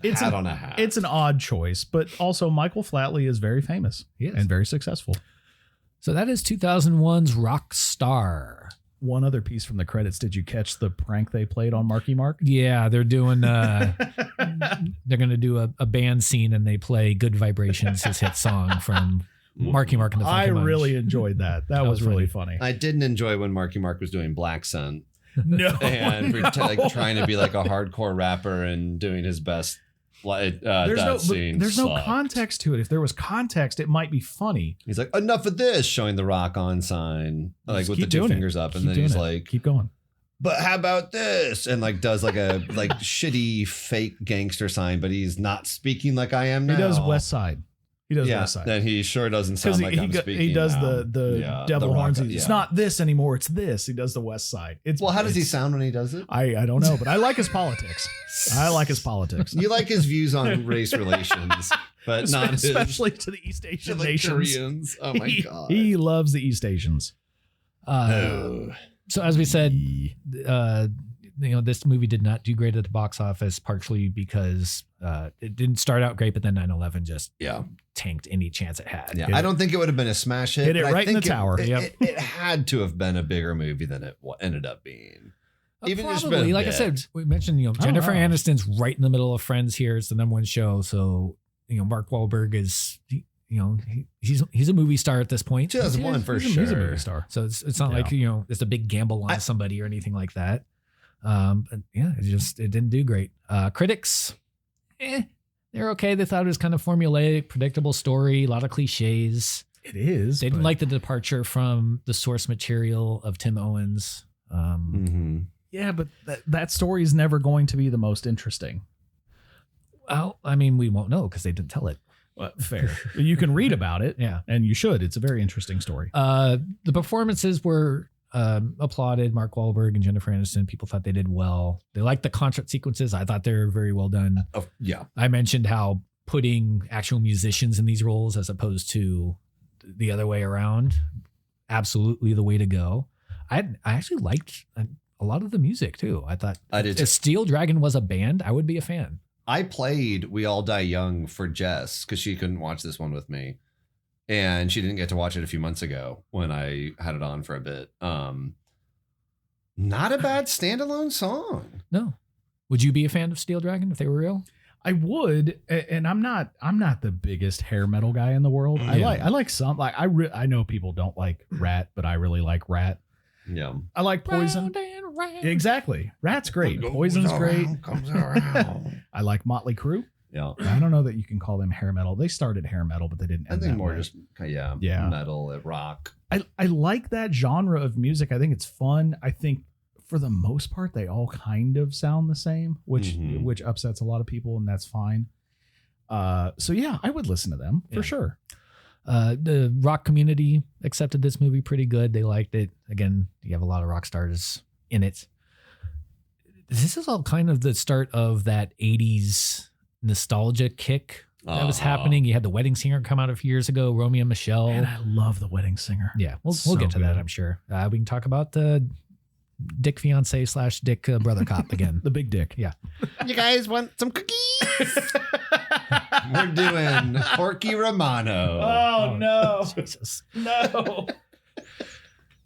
It's hat on a hat. It's an odd choice, but also Michael Flatley is very famous and very successful. So that is 2001's Rock Star. One other piece from the credits. Did you catch the prank they played on Marky Mark? Yeah, they're doing they're gonna do a band scene, and they play Good Vibrations, his hit song from Marky Mark and the Funky I Bunch. really enjoyed that. That was really funny. I didn't enjoy when Marky Mark was doing Black Sun No. and trying to be like a hardcore rapper and doing his best. There's no context to it. If there was context, it might be funny. He's like, enough of this, showing the rock on sign, like Just with keep the two doing it. fingers up, and Keep then doing he's it. like, keep going. but how about this? And like does like a like shitty fake gangster sign, but he's not speaking like I am now. He does West Side. He does Yeah, West Side. then he sure doesn't sound like I'm speaking. He does now. the Yeah, devil the rock- horns. yeah. It's not this anymore. It's this. He does the West Side. Well, how does he it's- sound when he does it? I don't know, but I like his politics. I like his politics. You like his views on race relations, but not his, especially to the East Asian like nations. Koreans. Oh my god. He loves the East Asians. No. So as we said, this movie did not do great at the box office, partially because it didn't start out great, but then 9/11 just Yeah. tanked any chance it had. Yeah. I don't think it would have been a smash hit. Hit it but I right in the think tower. It had to have been a bigger movie than it ended up being. Even just Probably, been a like I bit. said, we mentioned, Jennifer wow. Aniston's right in the middle of Friends here. It's the #1 show. So, Mark Wahlberg is, he's a movie star at this point. 2001 for He's sure. a movie star. So it's not like, it's a big gamble on somebody or anything like that. But yeah, it didn't do great. Critics, they're okay. They thought it was kind of formulaic, predictable story, a lot of cliches. It is. They didn't but- like the departure from the source material of Tim Owens. Mhm. Yeah, but that story is never going to be the most interesting. Well, I mean, we won't know because they didn't tell it. Well, fair. You can read about it. Yeah. And you should. It's a very interesting story. The performances were applauded Mark Wahlberg and Jennifer Aniston. People thought they did well. They liked the concert sequences. I thought they were very well done. Oh, yeah. I mentioned how putting actual musicians in these roles as opposed to the other way around, absolutely the way to go. I actually liked a lot of the music too. I thought I did. if Steel Dragon was a band, I would be a fan. I played We All Die Young for Jess because she couldn't watch this one with me. And she didn't get to watch it a few months ago when I had it on for a bit. Not a bad standalone song. No. Would you be a fan of Steel Dragon if they were real? I would, and I'm not the biggest hair metal guy in the world. Yeah. I like some, like I know people don't like Rat, but I really like Rat. Yeah. I like Poison. Round and round. Exactly. Rat's great. Poison's great. Comes around. I like Motley Crue. Yeah. I don't know that you can call them hair metal. They started hair metal, but they didn't. I end think that more way. just, yeah, metal, rock. I like that genre of music. I think it's fun. I think for the most part, they all kind of sound the same, which upsets a lot of people, and that's fine. So yeah, I would listen to them for sure. The rock community accepted this movie pretty good. They liked it. Again, you have a lot of rock stars in it. This is all kind of the start of that 80s nostalgia kick that was happening. You had The Wedding Singer come out a few years ago, Romeo and Michelle. And I love The Wedding Singer. Yeah, we'll So get to that, good. I'm sure. We can talk about the Dick fiance / Dick brother cop again. The big dick. Yeah. You guys want some cookies? We're doing Porky Romano. Oh no. Jesus. No.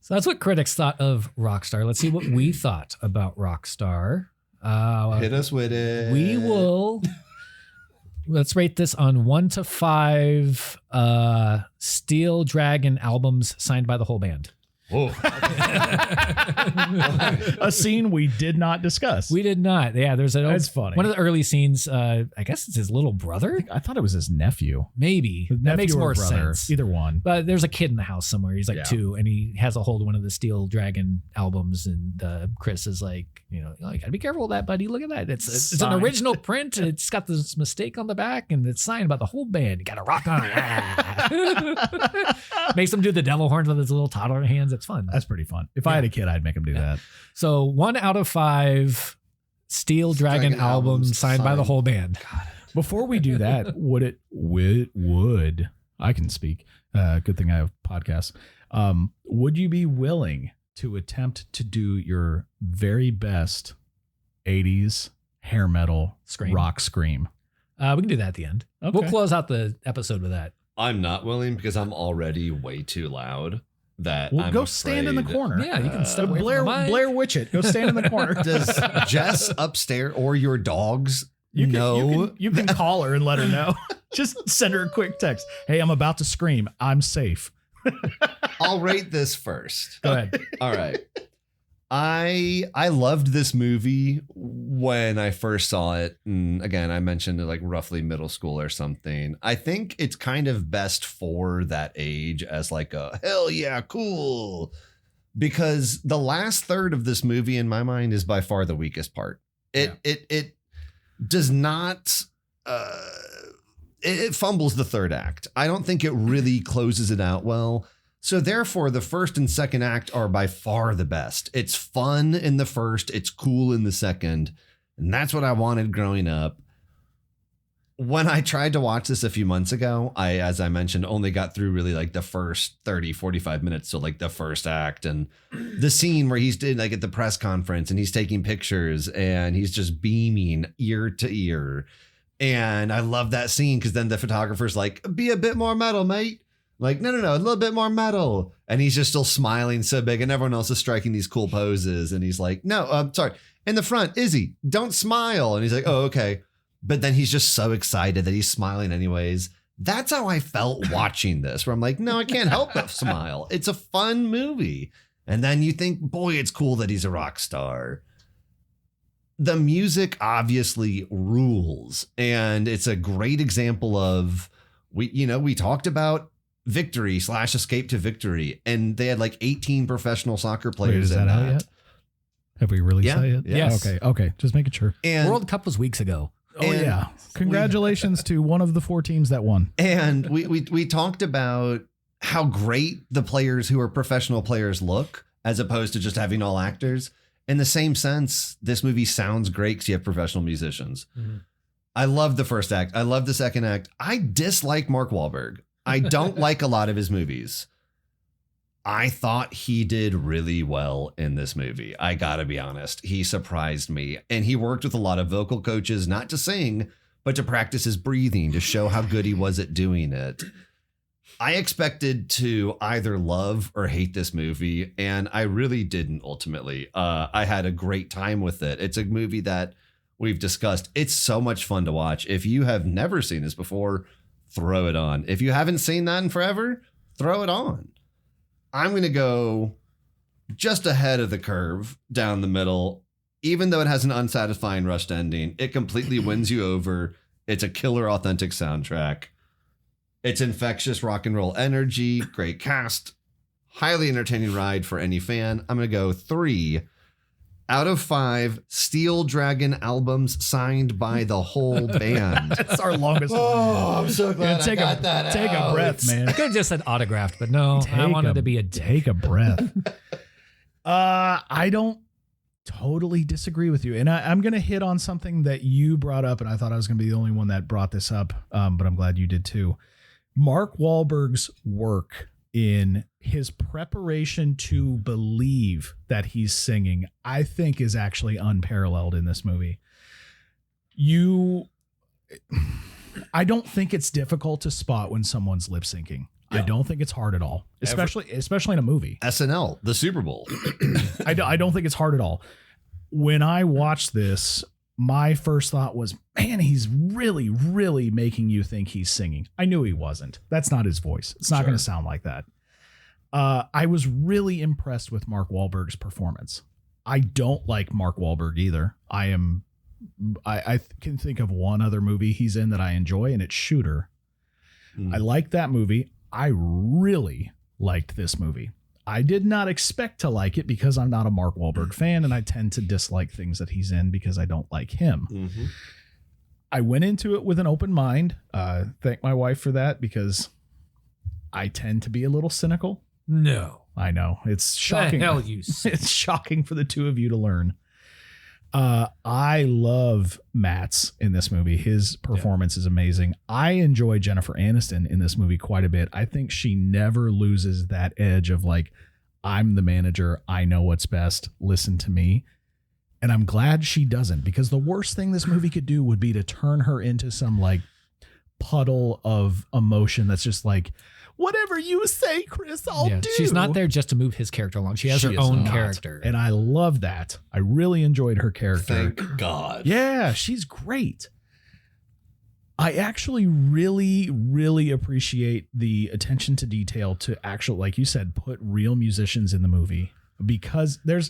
So that's what critics thought of Rockstar. Let's see what we thought about Rockstar. Hit us with it. We will. Let's rate this on 1 to 5 Steel Dragon albums signed by the whole band. Whoa. A scene we did not discuss. We did not. Yeah, there's That's funny. one of the early scenes. I guess it's his little brother. I thought it was his nephew. Maybe His that nephew makes or more brother. sense. Either one. But there's a kid in the house somewhere. He's like Yeah. 2, and he has a hold of one of the Steel Dragon albums. And Chris is like, you gotta be careful with that, buddy. Look at that. It's an Signed. original print, and it's got this mistake on the back, and it's signed by the whole band. You gotta rock on. Makes him do the devil horns with his little toddler hands. It's fun. That's pretty fun. If I had a kid, I'd make him do that. So 1 out of 5 Steel Dragon Dragon albums albums signed by the signed. whole band. Before we do that, would I can speak. Good thing I have podcasts. Would you be willing to attempt to do your very best 80s hair metal Scream. rock scream? We can do that at the end. Okay. We'll close out the episode with that. I'm not willing because I'm already way too loud. That Well, I'm go stand in the afraid- corner. Yeah, you can step away Blair from the mic. Blair Witch it. Go stand in the corner. Does Jess upstairs or your dogs know? You can call her and let her know. Just send her a quick text. Hey, I'm about to scream. I'm safe. I'll rate this first. Go ahead. All right. I loved this movie when I first saw it. And again, I mentioned it like roughly middle school or something. I think it's kind of best for that age as like a hell yeah, cool. Because the last third of this movie in my mind is by far the weakest part. It does not it fumbles the third act. I don't think it really closes it out well. So therefore, the first and second act are by far the best. It's fun in the first, it's cool in the second, and that's what I wanted growing up. When I tried to watch this a few months ago, I, as I mentioned, only got through really like the first 30, 45 minutes. So like the first act and the scene where he's like at the press conference and he's taking pictures and he's just beaming ear to ear. And I love that scene because then the photographer's like, be a bit more metal, mate. Like, no, a little bit more metal. And he's just still smiling so big and everyone else is striking these cool poses. And he's like, no, I'm sorry. In the front, Izzy, don't smile. And he's like, oh, okay. But then he's just so excited that he's smiling anyways. That's how I felt watching this, where I'm like, no, I can't help but smile. It's a fun movie. And then you think, boy, it's cool that he's a rock star. The music obviously rules. And it's a great example of, we talked about Victory / Escape to Victory. And they had like 18 professional soccer players. Wait, is in that out yet? Have we released Yeah. that yet? Yes. Okay. Just making sure. And World Cup was weeks ago. Oh, And yeah. Congratulations to one of the 4 teams that won. And we talked about how great the players who are professional players look as opposed to just having all actors. In the same sense, this movie sounds great because you have professional musicians. Mm-hmm. I love the first act. I love the second act. I dislike Mark Wahlberg. I don't like a lot of his movies. I thought he did really well in this movie. I gotta be honest. He surprised me. And he worked with a lot of vocal coaches, not to sing, but to practice his breathing to show how good he was at doing it. I expected to either love or hate this movie, and I really didn't ultimately. I had a great time with it. It's a movie that we've discussed. It's so much fun to watch. If you have never seen this before, throw it on. If you haven't seen that in forever, throw it on. I'm going to go just ahead of the curve down the middle. Even though it has an unsatisfying rushed ending, it completely wins you over. It's a killer, authentic soundtrack. It's infectious rock and roll energy, great cast, highly entertaining ride for any fan. I'm going to go 3 out of 5 Steel Dragon albums signed by the whole band. That's our longest one. Oh, I'm so glad Take I got that Take a out. breath, man. I could have just said autographed, but no, I wanted to be a dick. Take a breath. I don't totally disagree with you. And I'm going to hit on something that you brought up, and I thought I was going to be the only one that brought this up, but I'm glad you did too. Mark Wahlberg's work in his preparation to believe that he's singing, I think is actually unparalleled in this movie. I don't think it's difficult to spot when someone's lip syncing. Yeah. I don't think it's hard at all, especially in a movie. SNL, the Super Bowl. I don't think it's hard at all. When I watched this, my first thought was, man, he's really, really making you think he's singing. I knew he wasn't. That's not his voice. It's not going to sound like that. I was really impressed with Mark Wahlberg's performance. I don't like Mark Wahlberg either. I can think of one other movie he's in that I enjoy, and it's Shooter. I like that movie. I really liked this movie. I did not expect to like it because I'm not a Mark Wahlberg fan, and I tend to dislike things that he's in because I don't like him. Mm-hmm. I went into it with an open mind. Thank my wife for that because I tend to be a little cynical. No. I know. It's shocking. The hell you It's shocking for the two of you to learn. I love Matt's in this movie. His performance is amazing. I enjoy Jennifer Aniston in this movie quite a bit. I think she never loses that edge of like, I'm the manager. I know what's best. Listen to me. And I'm glad she doesn't, because the worst thing this movie could do would be to turn her into some like puddle of emotion that's just like, whatever you say, Chris, I'll do. She's not there just to move his character along. She has her own character. And I love that. I really enjoyed her character. Thank God. Yeah, she's great. I actually really, really appreciate the attention to detail to actually, like you said, put real musicians in the movie, because there's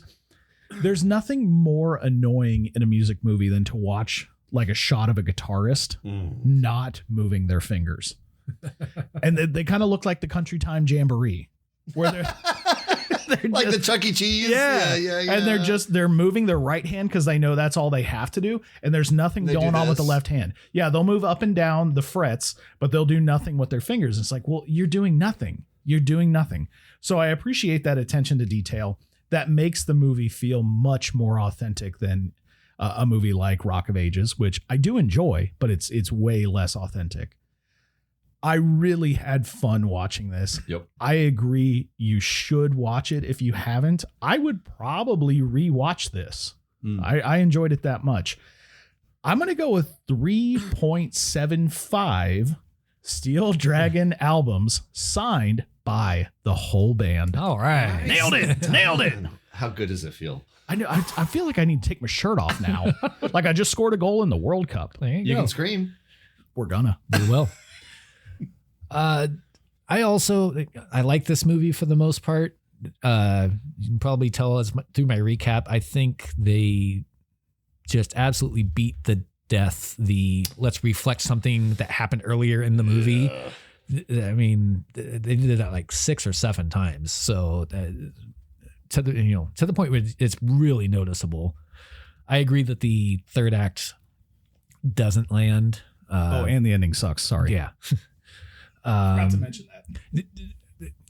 nothing more annoying in a music movie than to watch like a shot of a guitarist not moving their fingers. And they kind of look like the Country Time Jamboree, where they're like just, the Chuck E. Cheese. yeah. And they're moving their right hand because they know that's all they have to do. And there's nothing going on with the left hand. Yeah, they'll move up and down the frets, but they'll do nothing with their fingers. It's like, well, you're doing nothing. You're doing nothing. So I appreciate that attention to detail. That makes the movie feel much more authentic than a movie like Rock of Ages, which I do enjoy, but it's way less authentic. I really had fun watching this. Yep. I agree. You should watch it if you haven't. I would probably rewatch this. I enjoyed it that much. I'm going to go with 3.75 Steel Dragon albums signed by the whole band. All right. Nailed it. Nailed it. How good does it feel? I feel like I need to take my shirt off now. Like I just scored a goal in the World Cup. There you You go. can scream. We're gonna. We will. I like this movie for the most part. You can probably tell through my recap. I think they just absolutely beat the death. Let's reflect something that happened earlier in the movie. I mean, they did that like 6 or 7 times. So to the point where it's really noticeable. I agree that the third act doesn't land. And the ending sucks. Sorry. Yeah. Forgot to mention that.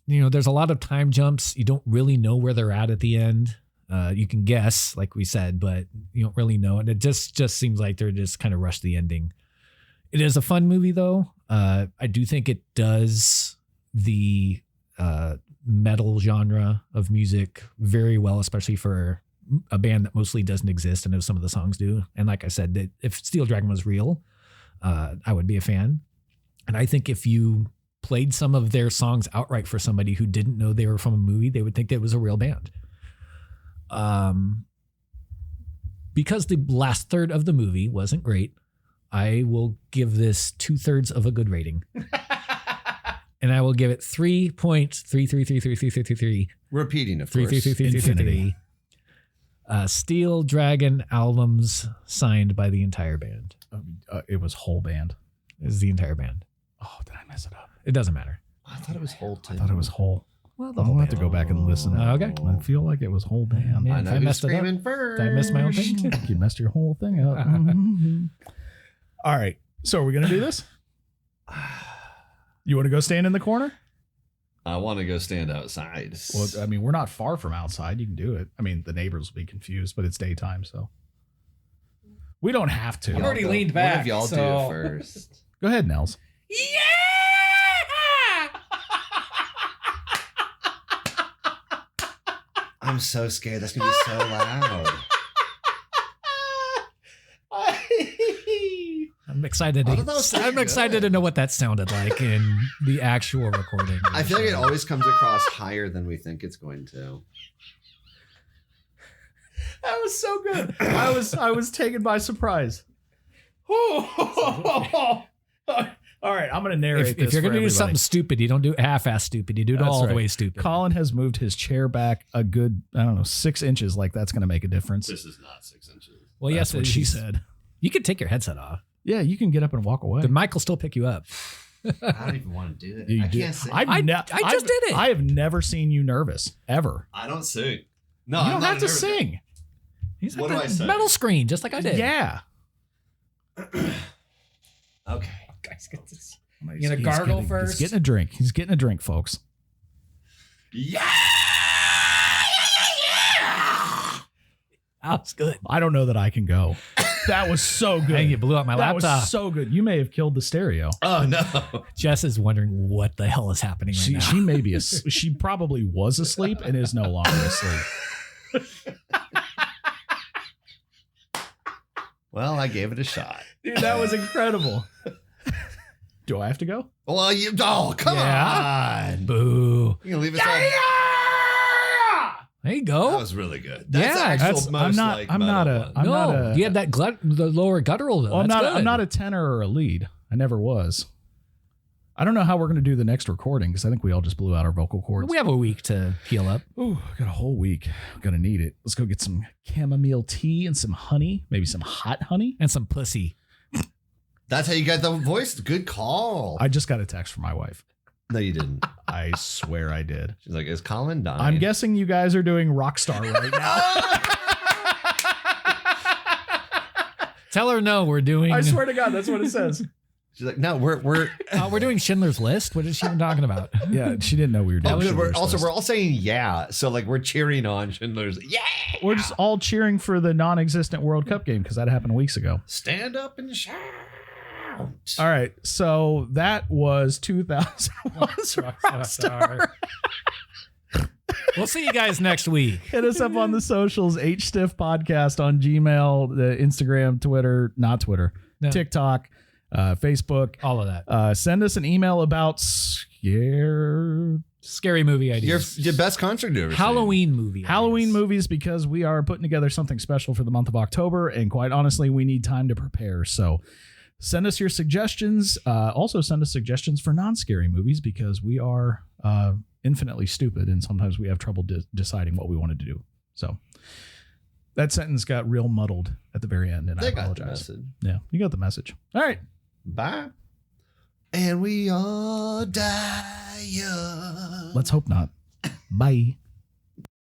there's a lot of time jumps. You don't really know where they're at the end. You can guess, like we said, but you don't really know. And it just seems like they're just kind of rushed the ending. It is a fun movie, though. I do think it does the metal genre of music very well, especially for a band that mostly doesn't exist. I know some of the songs do. And like I said, if Steel Dragon was real, I would be a fan. And I think if you played some of their songs outright for somebody who didn't know they were from a movie, they would think it was a real band. Because the last third of the movie wasn't great, I will give this 2/3 of a good rating. And I will give it 3.3333333. Repeating, of course. 33333. Steel Dragon albums signed by the entire band. It was whole band. It is the entire band. Oh, did I mess it up? It doesn't matter. I thought it was whole I thought it was whole. Well, I'll have to go back and listen. Okay. I feel like it was whole band. Yeah. I If know I who's messed it up, screaming first. Did I miss my own thing? You messed your whole thing up. All right. So are we going to do this? You want to go stand in the corner? I want to go stand outside. Well, I mean, we're not far from outside. You can do it. I mean, the neighbors will be confused, but it's daytime, so we don't have to. I've already leaned One back, of y'all so- do it first. Go ahead, Nels. I'm so scared. That's going to be so loud. I'm excited. I thought that was so I'm excited good. to know what that sounded like in the actual recording. I feel like it always comes across higher than we think it's going to. That was so good. I was taken by surprise. All right, I'm going to narrate this. If you're for going to do everybody. something stupid, you don't do half-ass stupid. You do it That's all the right. way stupid. Colin has moved his chair back a good, 6 inches. Like that's going to make a difference. This is not 6 inches. Well, That's yes, what she said. You could take your headset off. Yeah, you can get up and walk away. The mic will still pick you up. I don't even want to do it. You I do. can't sing. I just did it. I have never seen you nervous ever. I don't sing. No, You I'm don't not have to nervous. sing. He's What like do I the say? metal screen, just like I did. Yeah. Okay. You gonna gargle first? He's getting a drink. He's getting a drink, folks. Yeah. That was good. I don't know that I can go. That was so good. Dang, you blew out my that laptop. was so good. You may have killed the stereo. Oh, no. Jess is wondering what the hell is happening right now. She may be she probably was asleep and is no longer asleep. Well, I gave it a shot. Dude, that was incredible. Do I have to go? Well, come Yeah. on. Boo. You can leave us all. There you That go. was really good. Yeah, That's the actual that's- most I'm not- like I'm metal not a- one. I'm no, not a- you had that the lower guttural though. Well, That's I'm good. not a tenor or a lead. I never was. I don't know how we're going to do the next recording because I think we all just blew out our vocal cords. We have a week to heal up. Ooh, I got a whole week. I'm going to need it. Let's go get some chamomile tea and some honey, maybe some hot honey. And some pussy. That's how you got the voice. Good call. I just got a text from my wife. No, you didn't. I swear I did. She's like, is Colin dying? I'm guessing you guys are doing Rockstar right now. Tell her no, we're doing. I swear to God, that's what it says. She's like, no, we're we're doing Schindler's List. What is she even talking about? Yeah, she didn't know we were doing Oh, good. Schindler's List. We're all saying yeah. So like we're cheering on Schindler's. Yeah. We're just all cheering for the non-existent World Cup game because that happened weeks ago. Stand up and shout. All right, so that was 2001's Rockstar. We'll see you guys next week. Hit us up on the socials, HStiff Podcast on Gmail, the Instagram, Twitter, not Twitter, No. TikTok, Facebook. All of that. Send us an email about scared Scary movie ideas. Your best concert you ever seen. Halloween movie. Halloween ideas. movies because we are putting together something special for the month of October, and quite honestly, we need time to prepare. So send us your suggestions. Also send us suggestions for non-scary movies because we are infinitely stupid and sometimes we have trouble deciding what we wanted to do. So that sentence got real muddled at the very end, and They I got the apologize. message. Yeah, you got the message. All right. Bye. And we all die young. Let's hope not. Bye.